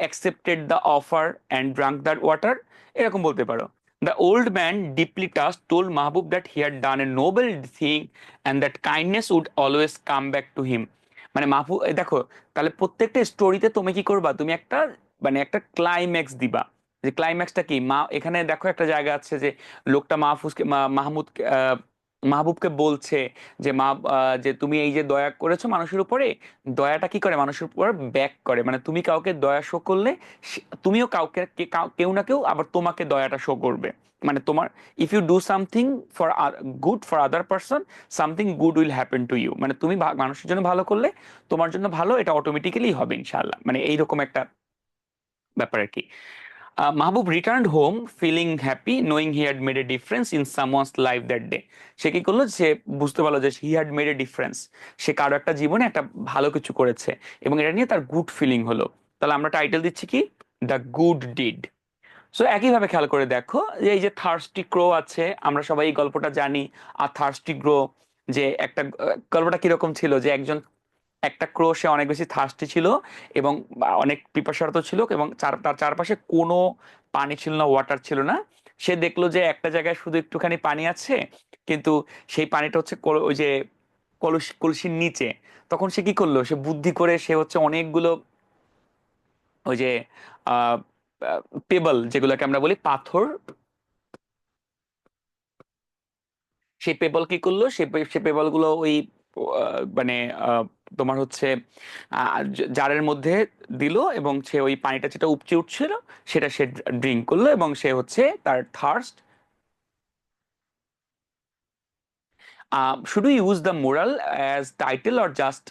accepted the offer and drank that water, এরকম বলতে পারো। The old man deeply touched told Mahbub that he had done a noble thing and that kindness would always come back to him. মানে মাহবুব, দেখো, তাহলে প্রত্যেকটা স্টোরিতে তুমি কি করবা, তুমি একটা মানে একটা ক্লাইম্যাক্স দিবা। যে ক্লাইম্যাক্সটা কি, এখানে দেখো একটা জায়গা আছে যে লোকটা মাহমুদ মাহবুবকে বলছে যে যে তুমি এই যে দয়া করেছো মানুষের উপরে, দয়াটা কি করে মানুষের উপর ব্যাক করে, মানে তুমি কাউকে দয়া শো করলে তুমিও কাউকে কেউ না কেউ আবার তোমাকে দয়াটা শো করবে। মানে তোমার, if you do something for good for other person, something good will happen to you, মানে তুমি মানুষের জন্য ভালো করলে তোমার জন্য ভালো, এটা অটোমেটিক্যালি হবে ইনশাআল্লাহ, মানে এইরকম একটা ব্যাপার আর কি। Mahbub returned home feeling happy knowing he had made a difference in someone's life that day. সে কি করলো, সে বুঝতে পারলো যে he had made a difference, সে কারো একটা জীবনে একটা ভালো কিছু করেছে এবং এটা নিয়ে তার গুড ফিলিং হলো। তাহলে আমরা টাইটেল দিচ্ছি কি, দ্য গুড ডিড। সো একইভাবে খেয়াল করে দেখো যে এই যে থার্স্টি ক্রো আছে, আমরা সবাই এই গল্পটা জানি। আর থার্স্টি ক্রো, যে একটা গল্পটা কিরকম ছিল, যে একজন একটা ক্রো, সে অনেক বেশি থার্স্টি ছিল এবং অনেক পিপাসার্ত ছিল এবং তার চারপাশে কোনো পানি ছিল না, ওয়াটার ছিল না। সে দেখলো যে একটা জায়গায় শুধু একটুখানি পানি আছে, কিন্তু সেই পানিটা হচ্ছে ওই যে কলসির নিচে। তখন সে কি করলো, সে বুদ্ধি করে সে হচ্ছে অনেকগুলো ওই যে আহ পেবল, যেগুলোকে আমরা বলি পাথর, সেই পেবল কি করলো, সে পেবল গুলো ওই মানে তোমার হচ্ছে জারের মধ্যে দিল এবং সে ওই পানিটা যেটা উপচে উঠছিল সেটা সে ড্রিঙ্ক করলো এবং সে হচ্ছে তার thirst. Should use the moral as title or just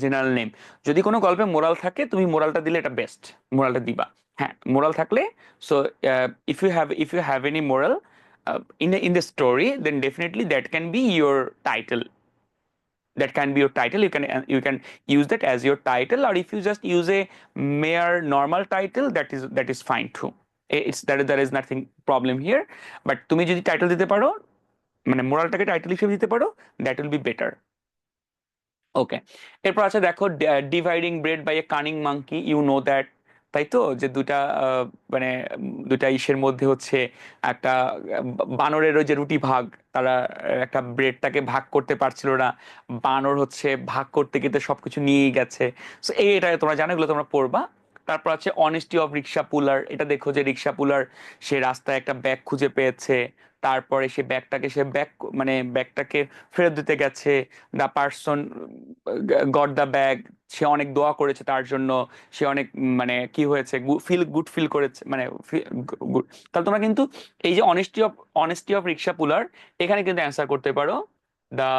general name? যদি কোনো গল্পে মোরাল থাকে তুমি মোরালটা দিলে এটা বেস্ট, মোরালটা দিবা। হ্যাঁ, মোরাল থাকলে, so if you have any moral in the story, then definitely that can be your title. That can be your title. You can use that as your title, or if you just use a mere normal title, that is fine too. It's that there is nothing problem here. But তুমি যদি title দিতে পারো, মানে মোরালটাকে title হিসেবে দিতে পারো, that will be better. Okay, এরপর আছে দেখো, dividing bread by a cunning monkey, you know that. তাই তো, যে দুটা মানে দুটা ইসের মধ্যে হচ্ছে একটা বানরের ওই যে রুটি ভাগ, তারা একটা ব্রেডটাকে ভাগ করতে পারছিল না, বানর হচ্ছে ভাগ করতে গিয়ে সবকিছু নিয়েই গেছে। তো এটা তোমরা জানো, এগুলো তোমরা পড়বা। তারপর আছে অনেস্টি অফ রিক্সা পুলার, এটা দেখো যে রিক্সা পুলার সে রাস্তায় একটা ব্যাগ খুঁজে পেয়েছে, তারপরে সে ব্যাগটাকে মানে ব্যাগটাকে ফেরত দিতে গেছে। The person got the bag, সে অনেক দোয়া করেছে তার জন্য, সে অনেক মানে কি হয়েছে, গুড ফিল করেছে, মানে গুড। তাহলে তোমরা কিন্তু এই যে অনেস্টি অফ রিক্সা পুলার, এখানে কিন্তু অ্যান্সার করতে পারো the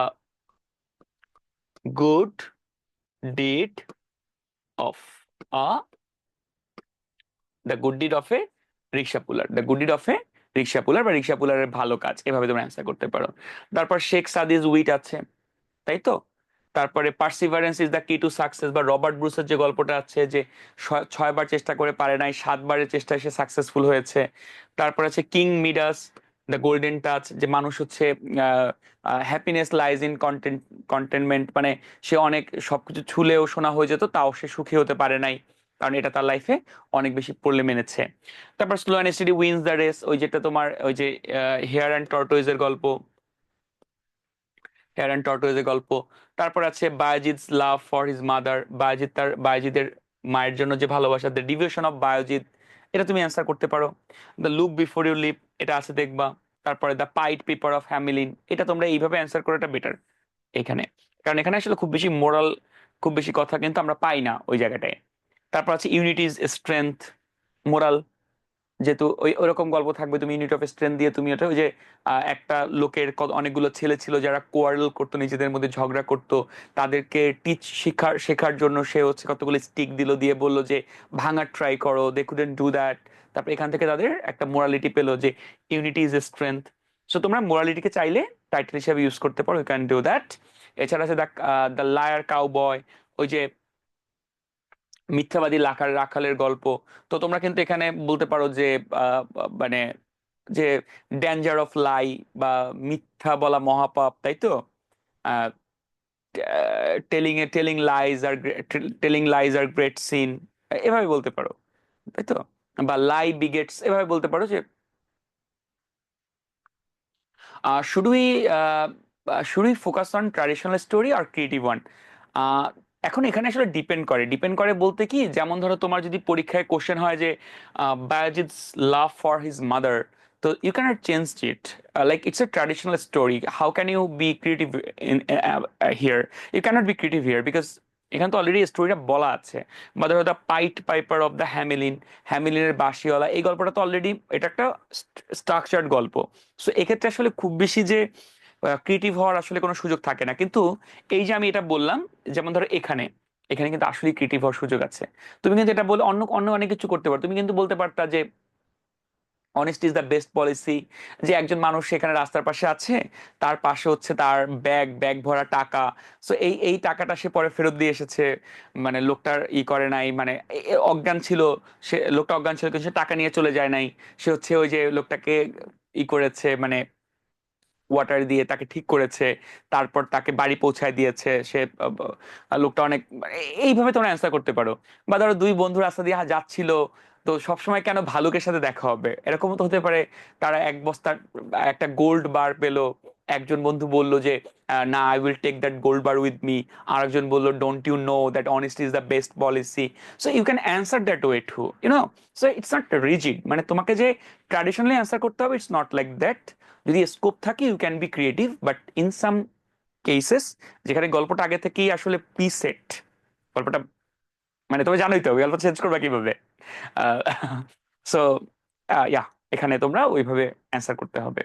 good deed of a the good deed of a rickshaw puller, the good deed of a rickshaw puller বা রিক্সা পুলারের ভালো কাজ, এভাবে তোমরা অ্যান্সার করতে পারো। তারপর শেখ সাদিজ উইট আছে, তাই তো। তারপরে পার্সিভারেন্স ইজ দ্য কি টু সাকসেস, বা রবার্ট ব্রুসের যে গল্পটা আছে যে 6বার চেষ্টা করে পারে নাই, 7বারের চেষ্টায় সে সাকসেসফুল হয়েছে। তারপর আছে king Midas, the golden touch, যে মানুষ হচ্ছে হ্যাপিনেস লাইজ ইন কন্টেনমেন্ট, মানে সে অনেক সবকিছু ছুলেও শোনা হয়ে যেত তাও সে সুখী হতে পারে নাই। কারণ এটা তার লাইফে অনেক বেশি প্রবলেম এনেছে। তারপর slow and steady wins the race, ওই যেটা তোমার ওই যে হেয়ার অ্যান্ড টর্টোইজের গল্প, হেয়ার অ্যান্ড টর্টোইজের গল্প। তারপর আছে বায়াজিৎস লাভ ফর হিজ মাদার, বায়াজিদের মায়ের জন্য যে ভালোবাসা, দ্য ডিভিশন অফ বায়াজিদ, এটা তুমি অ্যান্সার করতে পারো। The look before you leap, এটা আছে দেখবা। তারপরে the pied piper of Hamelin, এটা তোমরা এইভাবে অ্যান্সার করাটা বেটার এখানে, কারণ এখানে আসলে খুব বেশি মোরাল, খুব বেশি কথা কিন্তু আমরা পাই না ওই জায়গাটায়। তারপর আছে ইউনিটিজ স্ট্রেংথ, মোরাল, যেহেতু ওই ওরকম গল্প থাকবে, তুমি ইউনিট অফ স্ট্রেংথ দিয়ে তুমি ওটা ওই যে একটা লোকের অনেকগুলো ছেলে ছিল যারা কোয়ারেল করতো, নিজেদের মধ্যে ঝগড়া করতো, তাদেরকে শেখার শেখার জন্য সে হচ্ছে কতগুলো স্টিক দিল, দিয়ে বললো যে ভাঙার ট্রাই করো, দে কুডেন্ট ডু দ্যাট। তারপর এখান থেকে তাদের একটা মোরালিটি পেলো যে unity is a strength. So তোমরা মোরালিটিকে চাইলে টাইটেল হিসেবে ইউজ করতে পারো, ইউ ক্যান ডু দ্যাট। এছাড়া আছে দ্য লায়ার কাউ বয়, ওই যে মিথ্যাবাদী রাখালের গল্প। তো তোমরা কিন্তু এখানে বলতে পারো যে আহ, মানে যে ডেঞ্জার অফ লাই, বা মিথ্যা বলা মহাপাপ, তাই তো? Telling lies are great sin, এভাবে বলতে পারো, তাই তো? বা লাই বিগেটস, এভাবে বলতে পারো যে should we should we focus on traditional story আর ক্রিয়েটিভ ওয়ান। এখন এখানে আসলে ডিপেন্ড করে বলতে কি, যেমন ধরো তোমার যদি পরীক্ষায় কোশ্চেন হয় যে Bayazid's love for his mother, তো you can't change it, like it's a traditional story, how can you be creative in here? You can't be creative here because এখানে তো অলরেডি স্টোরিটা বলা আছে। বা ধরো the pied piper of the Hamelin, হ্যামিলিনের বাঁশিওয়ালা, এই গল্পটা তো অলরেডি এটা একটা স্ট্রাকচার্ড গল্প। সো এক্ষেত্রে আসলে খুব বেশি যে ক্রিয়েটিভ হওয়ার আসলে কোনো সুযোগ থাকে না। কিন্তু এই যে আমি এটা বললাম, যেমন ধরো এখানে এখানে কিন্তু আসলে ক্রিয়েটিভ হওয়ার সুযোগ আছে। তুমি কিন্তু এটা বলে অন্য অন্য অনেক কিছু করতে পারো, তুমি কিন্তু বলতে পারতা যে honesty is the best policy, যে একজন মানুষ সেখানে রাস্তার পাশে আছে, তার পাশে হচ্ছে তার ব্যাগ ব্যাগ ভরা টাকা, সো এই এই টাকাটা সে পরে ফেরত দিয়ে এসেছে, মানে লোকটার করে নাই, মানে অজ্ঞান ছিল, সে লোকটা অজ্ঞান ছিল কিন্তু সে টাকা নিয়ে চলে যায় নাই, সে হচ্ছে ওই যে লোকটাকে করেছে, মানে ওয়াটার দিয়ে তাকে ঠিক করেছে, তারপর তাকে বাড়ি পৌঁছায় দিয়েছে সে, লোকটা অনেক, এইভাবে তোমরা অ্যান্সার করতে পারো। বা ধরো দুই বন্ধু রাস্তা দিয়ে যাচ্ছিল, তো সবসময় কেন ভালুকের সাথে দেখা হবে, এরকম তো হতে পারে। তারা এক বস্তা একটা গোল্ড বার পেলো, একজন বন্ধু বলল যে না, I will take that gold bar with me, আর একজন বললো don't you know that honesty is the best policy. So you can answer that way too, you know. So it's not rigid, মানে তোমাকে যে ট্র্যাডিশনালি অ্যান্সার করতে হবে, it's not like that. যদি scope থাকে you can be creative, but in some cases যেখানে গল্পটা আগে থেকেই আসলে প্রিসেট, গল্পটা মানে তুমি জানোই তো গল্প চেঞ্জ করবা কিভাবে। সো ইয়া, এখানে তোমরা ওইভাবে অ্যান্সার করতে হবে।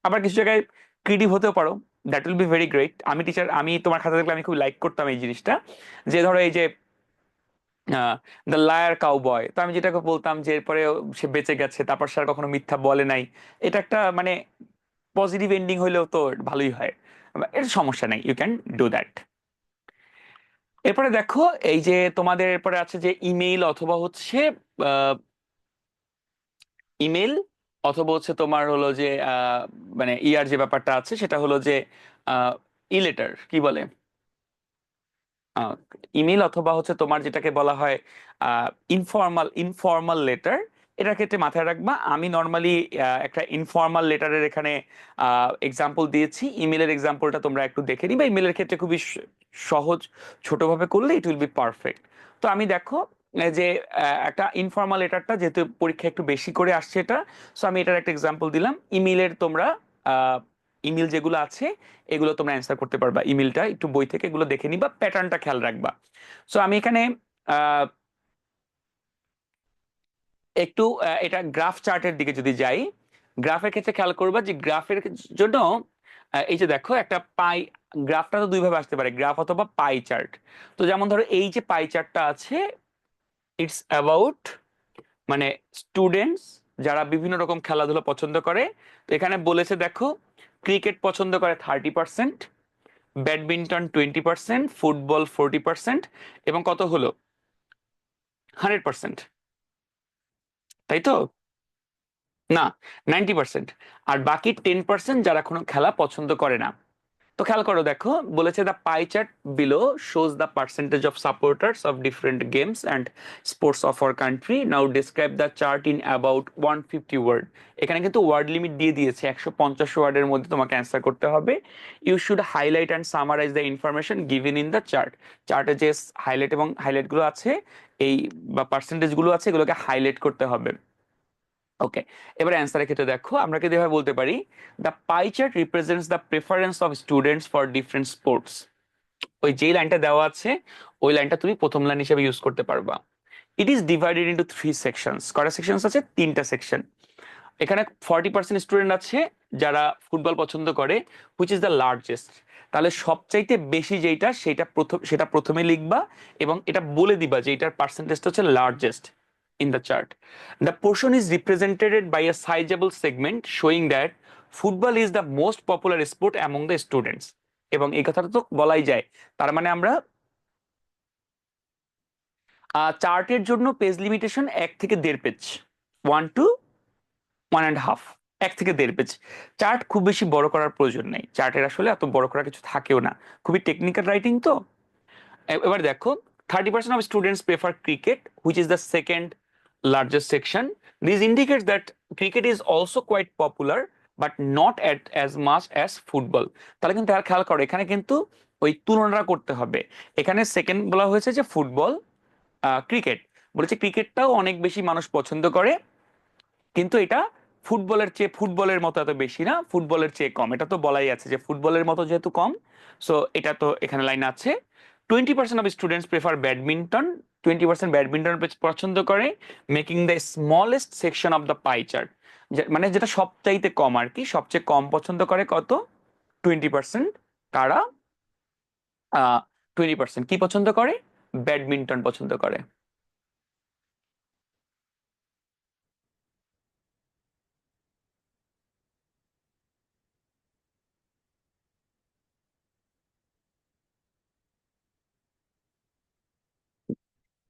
আবার কিছু জায়গায় ক্রিয়েটিভ হতেও পারো, that will be very great. আমি তোমার খাতা দেখলে আমি খুব লাইক করতাম এই জিনিসটা, যে ধরো এই যে দ্য লায়ার কাউবয়, তো আমি যেটাকে বলতাম যে এরপরে সে বেঁচে গেছে, তারপর সে আর কখনো মিথ্যা বলে নাই, এটা একটা মানে পজিটিভ এন্ডিং হইলেও তো ভালোই হয়, এর সমস্যা নাই, ইউ ক্যান ডু দ্যাট। এরপরে দেখো, এই যে তোমাদের এরপরে আছে যে ইমেইল অথবা হচ্ছে ইমেল, অথবা হচ্ছে তোমার হলো যে মানে ইয়ার যে ব্যাপারটা আছে সেটা হলো যে ই লেটার কি বলে, ইমেল অথবা হচ্ছে তোমার যেটাকে বলা হয় ইনফর্মাল লেটার। এটার ক্ষেত্রে মাথায় রাখবা, আমি নর্মালি একটা ইনফর্মাল লেটারের এখানে এক্সাম্পল দিয়েছি, ইমেলের এক্সাম্পলটা তোমরা একটু দেখে নিবা। ইমেলের ক্ষেত্রে খুবই সহজ, ছোটভাবে করলে ইট উইল বি পারফেক্ট। তো আমি দেখো যে একটা ইনফর্মাল লেটারটা যেহেতু পরীক্ষা একটু বেশি করে আসছে এটা, সো আমি এটার একটা এক্সাম্পল দিলাম। ইমেলের তোমরা ইমেল যেগুলো আছে এগুলো তোমরা অ্যান্সার করতে পারবা, ইমেলটা একটু বই থেকে এগুলো দেখে নিবা, প্যাটার্নটা খেয়াল রাখবা। সো আমি এখানে আহ, একটু এটা গ্রাফ চার্টের দিকে যদি যাই, গ্রাফের ক্ষেত্রে খেয়াল করবা যে গ্রাফের জন্য এই যে দেখো একটা পাই, গ্রাফটা তো দুই ভাবে আসতে পারে, গ্রাফ অথবা পাই চার্ট। তো যেমন ধরো এই যে পাই চার্টটা আছে, ইটস অ্যাবাউট মানে স্টুডেন্টস যারা বিভিন্ন রকম খেলাধুলা পছন্দ করে। তো এখানে বলেছে দেখো, ক্রিকেট পছন্দ করে 30%, ব্যাডমিন্টন 20%, ফুটবল 40%, এবং কত হলো 100%, তাই তো? না, 90%। আর বাকি 10% যারা কোনো খেলা পছন্দ করে না। তো খেয়াল করো, দেখো বলেছে the pie chart below shows the percentage of supporters of different games and sports of our country, now describe the chart in about 150 word. এখানে কিন্তু ওয়ার্ড লিমিট দিয়ে দিয়েছে, 150 ওয়ার্ডের মধ্যে তোমাকে অ্যান্সার করতে হবে। You should highlight and summarise the information given in the chart. চার্টে যে হাইলাইট এবং হাইলাইটগুলো আছে, এই বা পার্সেন্টেজগুলো আছে, এগুলোকে হাইলাইট করতে হবে। ওকে, এবার অ্যান্সারের ক্ষেত্রে দেখো আমরা কিন্তু এভাবে বলতে পারি, the pie chart represents the preference of students for different sports. ওই যেই লাইনটা দেওয়া আছে, ওই লাইনটা তুমি প্রথম লাইন হিসেবে ইউজ করতে পারবা। It is divided into 3 sections. কয়টা সেকশনস আছে? 3টা সেকশন। এখানে 40% স্টুডেন্ট আছে যারা ফুটবল পছন্দ করে, হুইচ ইজ দ্য লার্জেস্ট। তাহলে সবচাইতে বেশি যেটা, সেটা প্রথমে লিখবা এবং এটা বলে দিবা যে এটার পার্সেন্টেজটা হচ্ছে largest in the chart. The portion is represented by a sizeable segment showing that football is the most popular sport among the students. এবং এই কথাটা তো বলাই যায়। তার মানে আমরা চার্টের জন্য পেজ লিমিটেশন 1 থেকে 1.5 পেজ, 1 to 1.5, 1 থেকে 1.5 পেজ। চার্ট খুব বেশি বড় করার প্রয়োজন নেই, চার্টের আসলে এত বড় করার কিছু থাকেও না, খুবই টেকনিক্যাল রাইটিং তো। এবার দেখো, 30% of students prefer cricket, which is the second largest section. This indicates that cricket is also quite popular, but not at as much as football. তাহলে কিন্তু আর খেয়াল করো, এখানে কিন্তু ওই তুলনা করতে হবে। এখানে সেকেন্ড বলা হয়েছে যে ফুটবল, ক্রিকেট বলেছে ক্রিকেটটাও অনেক বেশি মানুষ পছন্দ করে, কিন্তু এটা ফুটবলের মতো এত বেশি না, ফুটবলের চেয়ে কম। এটা তো বলাই আছে যে ফুটবলের মতো যেহেতু কম, সো এটা তো এখানে লাইন আছে। 20% of students prefer badminton, 20% badminton পছন্দ করে, making the smallest section of the pie chart. মানে যেটা সবচাইতে কম আর কি, সবচেয়ে কম পছন্দ করে কত? 20%। কারা? 20% কি পছন্দ করে? ব্যাডমিন্টন পছন্দ করে।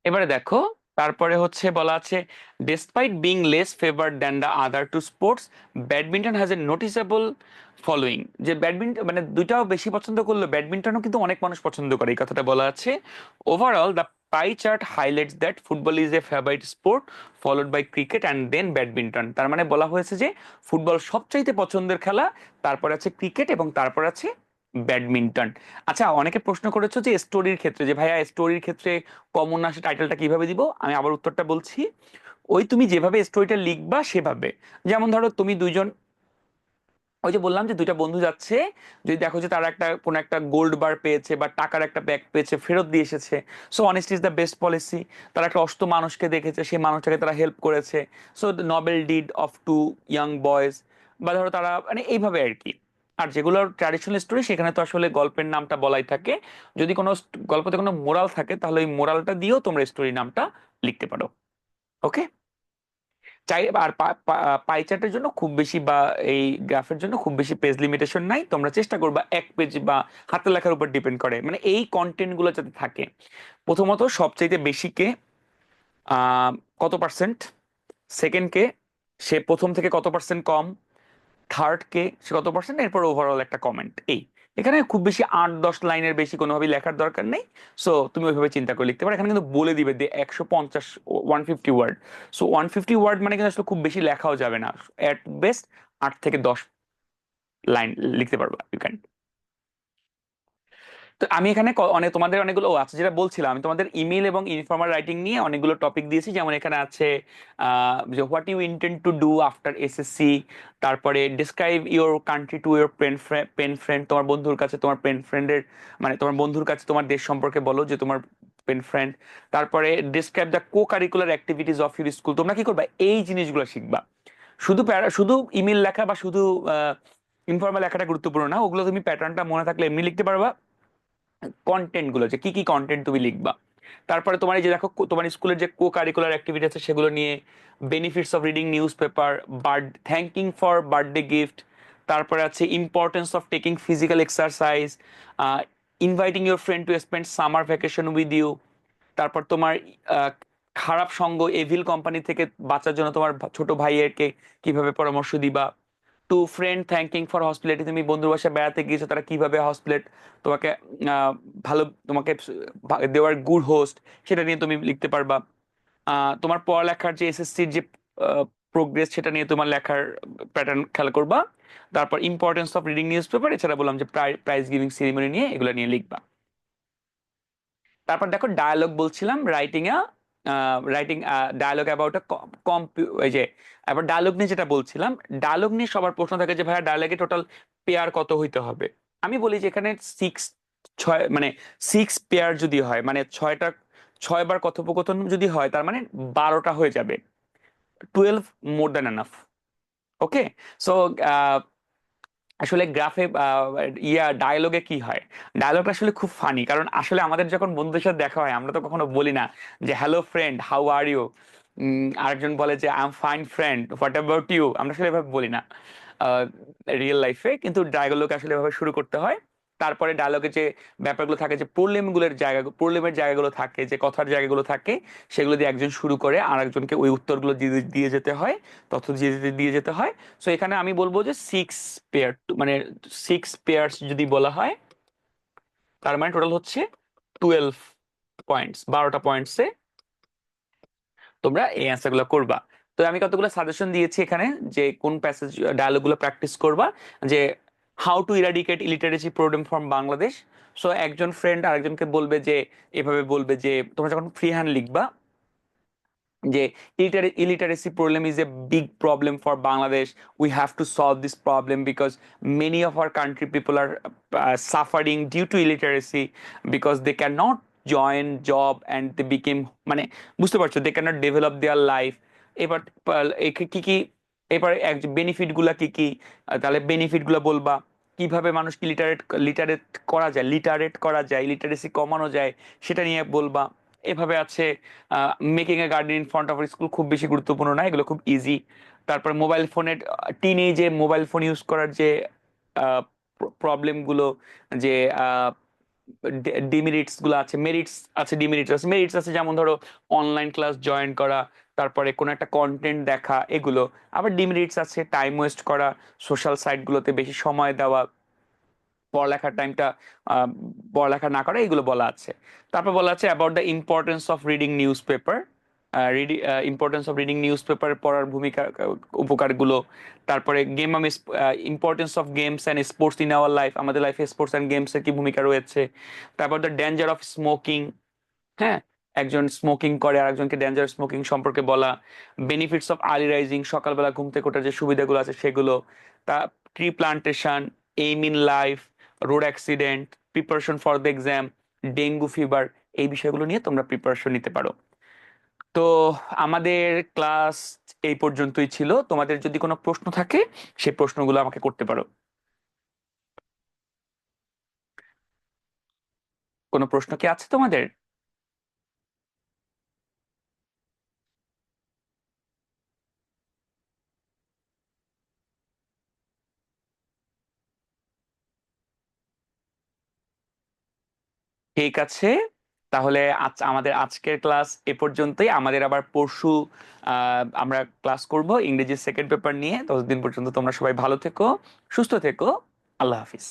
এবারে দেখো, তারপরে হচ্ছে বলা আছে, despite being less favoured than the other two sports, badminton has a noticeable following. যে ব্যাডমিন্টন মানে দুইটাও বেশি পছন্দ করলো, ব্যাডমিন্টনও কিন্তু অনেক মানুষ পছন্দ করে, এই কথাটা বলা আছে। Overall the pie chart highlights that football is a favourite sport followed by cricket and then badminton. তার মানে বলা হয়েছে যে ফুটবল সবচাইতে পছন্দের খেলা, তারপর আছে ক্রিকেট এবং তারপর আছে ব্যাডমিন্টন। আচ্ছা, অনেকে প্রশ্ন করেছো যে স্টোরির ক্ষেত্রে, যে ভাইয়া স্টোরির ক্ষেত্রে কমন আসে টাইটেলটা কিভাবে দিব। আমি আবার উত্তরটা বলছি, ওই তুমি যেভাবে স্টোরিটা লিখবা সেভাবে। যেমন ধরো তুমি দুইজন, ওই যে বললাম যে দুইটা বন্ধু যাচ্ছে, যদি দেখো যে তারা কোনো একটা গোল্ড বার পেয়েছে বা টাকার একটা ব্যাগ পেয়েছে, ফেরত দিয়ে এসেছে, so honesty is the best policy. তারা একটা অসুস্থ মানুষকে দেখেছে, সেই মানুষটাকে তারা হেল্প করেছে, so the noble deed of two young boys. বা ধরো তারা মানে এইভাবে আর কি। আর যেগুলো ট্র্যাডিশনাল স্টোরি, সেখানে তো আসলে গল্পের নামটা বলাই থাকে। যদি কোনো গল্পতে কোনো মোরাল থাকে, তাহলে ওই মোরালটা দিয়েও তোমরা স্টোরি নামটা লিখতে পারো। ওকে। চাই আর পাই চার্টের জন্য খুব বেশি বা এই গ্রাফের জন্য খুব বেশি পেজ লিমিটেশন নাই, তোমরা চেষ্টা করবা 1 পেজ বা হাতে লেখার উপর ডিপেন্ড করে, মানে এই কন্টেন্ট গুলো যাতে থাকে। প্রথমত সবচাইতে বেশি কে, আহ, কত পার্সেন্ট, সেকেন্ড কে, সে প্রথম থেকে কত পার্সেন্ট কম, থার্ড কে, সে কত পার্সেন্ট, এরপর ওভারঅল একটা কমেন্ট। এই এখানে খুব বেশি 8-10 লাইনের বেশি কোনোভাবে লেখার দরকার নেই। সো তুমি ওইভাবে চিন্তা করে লিখতে পারো। এখানে কিন্তু বলে দিবে যে 150, 150 ওয়ার্ড। সো 150 ওয়ার্ড মানে কিন্তু আসলে খুব বেশি লেখাও যাবে না, এট বেস্ট 8 থেকে 10 লাইন লিখতে পারবা, ইউ ক্যান। তো আমি এখানে তোমাদের অনেকগুলো আছে যেটা বলছিলাম, আমি তোমাদের ইমেল এবং ইনফর্মাল রাইটিং নিয়ে অনেকগুলো টপিক দিয়েছি। যেমন এখানে আছে যে what you intend to do after SSC, তারপরে describe your country to your pen friend, তোমার বন্ধুর কাছে তোমার পেন ফ্রেন্ডের, মানে তোমার বন্ধুর কাছে তোমার দেশ সম্পর্কে বলো যে তোমার পেন ফ্রেন্ড। তারপরে describe the co curricular activities of your school. তোমরা কি করবা? এই জিনিসগুলো শিখবা। শুধু ইমেল লেখা বা শুধু ইনফর্মাল লেখাটা গুরুত্বপূর্ণ না, ওগুলো তুমি প্যাটার্নটা মনে থাকলে এমনি লিখতে পারবা। কন্টেন্ট গুলো, যে কি কি কন্টেন্ট তুমি লিখবা। তারপরে তোমার এই যে দেখো, তোমার স্কুলের যে কো কারিকুলার অ্যাক্টিভিটি আছে সেগুলো নিয়ে, benefits of reading newspaper, thanking for birthday gift, তারপরে আছে importance of taking physical exercise, inviting your friend to spend summer vacation with you. তারপর তোমার আহ, খারাপ সঙ্গ, এভিল কোম্পানি থেকে বাঁচার জন্য তোমার ছোট ভাইয়েরকে কিভাবে পরামর্শ দিবা। To friend thanking for hospitality, তুমি বন্ধুর বাসায় বেড়াতে গিয়েছো, তারা কিভাবে হসপিটাল তোমাকে ভালো তোমাকে দেওয়ার গুড হোস্ট, সেটা নিয়ে তুমি লিখতে পারবা। তোমার পড়ালেখার যে এসএসসির যে প্রোগ্রেস, সেটা নিয়ে তোমার লেখার প্যাটার্ন খেয়াল করবা। তারপর importance of reading news paper, এছাড়া বললাম যে প্রাইজ গিভিং সেরিমনি নিয়ে, এগুলো নিয়ে লিখবা। তারপর দেখো ডায়ালগ বলছিলাম, রাইটিং ডায়ালগ অ্যাবাউট এই যে, এবার ডায়ালগ নিয়ে যেটা বলছিলাম, ডায়ালগ নিয়ে সবার প্রশ্ন থাকে যে ভাইয়া ডায়ালগে টোটাল পেয়ার কত হইতে হবে। আমি বলি যে এখানে সিক্স, ছয় মানে সিক্স পেয়ার যদি হয়, মানে 6বার কথোপকথন যদি হয়, তার মানে 12টা হয়ে যাবে। 12 মোর দ্যান এনাফ। ওকে। সো আসলে গ্রাফে ডায়ালগে কি হয়, ডায়ালগটা আসলে খুব ফানি, কারণ আসলে আমাদের যখন বন্ধুদের সাথে দেখা হয়, আমরা তো কখনো বলি না যে hello friend, how are you. আরেকজন বলে যে I am fine friend, what about you. আমরা আসলে এভাবে বলি না রিয়েল লাইফে, কিন্তু ডায়ালগ আসলে এভাবে শুরু করতে হয়। তারপরে ডায়ালগে যে ব্যাপারগুলো থাকে, যে প্রবলেমের জায়গাগুলো থাকে, যে কথার জায়গাগুলো থাকে, সেগুলো দিয়ে একজন শুরু করে আর একজনকে ওই উত্তরগুলো দিয়ে দিয়ে যেতে হয়, তথ্য দিয়ে যেতে হয়। সো এখানে আমি বলবো যে পেয়ার মানে 6 পেয়ার্স যদি বলা হয়, তার মানে টোটাল হচ্ছে 12 পয়েন্টস, 12টা পয়েন্টসে তোমরা এই অ্যান্সার গুলো করবা। তো আমি কতগুলো সাজেশন দিয়েছি এখানে, যে কোন প্যাসেজ ডায়ালগ গুলো প্র্যাকটিস করবা। যে how to eradicate illiteracy problem from Bangladesh. So একজন ফ্রেন্ড আরেকজনকে বলবে যে, এভাবে বলবে যে, তোমরা যখন ফ্রি হ্যান্ড লিখবা যে illiteracy problem is a big problem for Bangladesh. We have to solve this problem because many of our country people are suffering due to illiteracy, because they cannot join job and they became মানে বুঝতে পারছো, they cannot develop their life। এবার কি কি, এবার benefit গুলা কি কি, তাহলে বেনিফিট গুলা বলবা। কিভাবে মানুষকে লিটারেট লিটারেট করা যায়, লিটারেসি কমানো যায়, সেটা নিয়ে বলবা। এভাবে আছে making a garden in front of school, খুব বেশি গুরুত্বপূর্ণ না, এগুলো খুব ইজি। তারপর মোবাইল ফোনের, টিনেজে মোবাইল ফোন ইউজ করার যে প্রবলেম গুলো, যে ডিমেরিটস গুলো আছে, মেরিটস আছে, ডিমেরিটস আছে। মেরিটস আছে যেমন ধরো অনলাইন ক্লাস জয়েন করা, তারপরে কোনো একটা কন্টেন্ট দেখা, এগুলো। আবার ডিমেরিটস আছে টাইম ওয়েস্ট করা, সোশ্যাল সাইট গুলোতে বেশি সময় দেওয়া, পড়ালেখার টাইমটা পড়ালেখা না করা, এগুলো বলা আছে। তারপর বলা আছে about the importance of reading news paper, importance of reading news paper, পড়ার ভূমিকা, উপকারগুলো। তারপরে importance of games and sports in our life, আমাদের লাইফে স্পোর্টস অ্যান্ড গেমস এর কি ভূমিকা রয়েছে। তারপর দ্য ডেঞ্জার অফ স্মোকিং, হ্যাঁ, একজন স্মোকিং করে আর একজনকে ডেঞ্জার স্মোকিং সম্পর্কে বলা। বেনিফিটস অফ আর্লি রাইজিং, সকালবেলা ঘুম থেকে ওঠার যে সুবিধাগুলো আছে সেগুলো। তা tree plantation, aim in life, road accident, preparation for the exam, dengue fever, এই বিষয়গুলো নিয়ে তোমরা প্রিপারেশন নিতে পারো। তো আমাদের ক্লাস এই পর্যন্তই ছিল। তোমাদের যদি কোনো প্রশ্ন থাকে, সেই প্রশ্নগুলো আমাকে করতে পারো। কোনো প্রশ্ন কি আছে তোমাদের? ঠিক আছে, তাহলে আমাদের আজকের ক্লাস এ পর্যন্তই। আমাদের আবার পরশু আমরা ক্লাস করব ইংরেজি সেকেন্ড পেপার নিয়ে। ততদিন পর্যন্ত তোমরা সবাই ভালো থেকো, সুস্থ থেকো। আল্লাহ হাফিজ।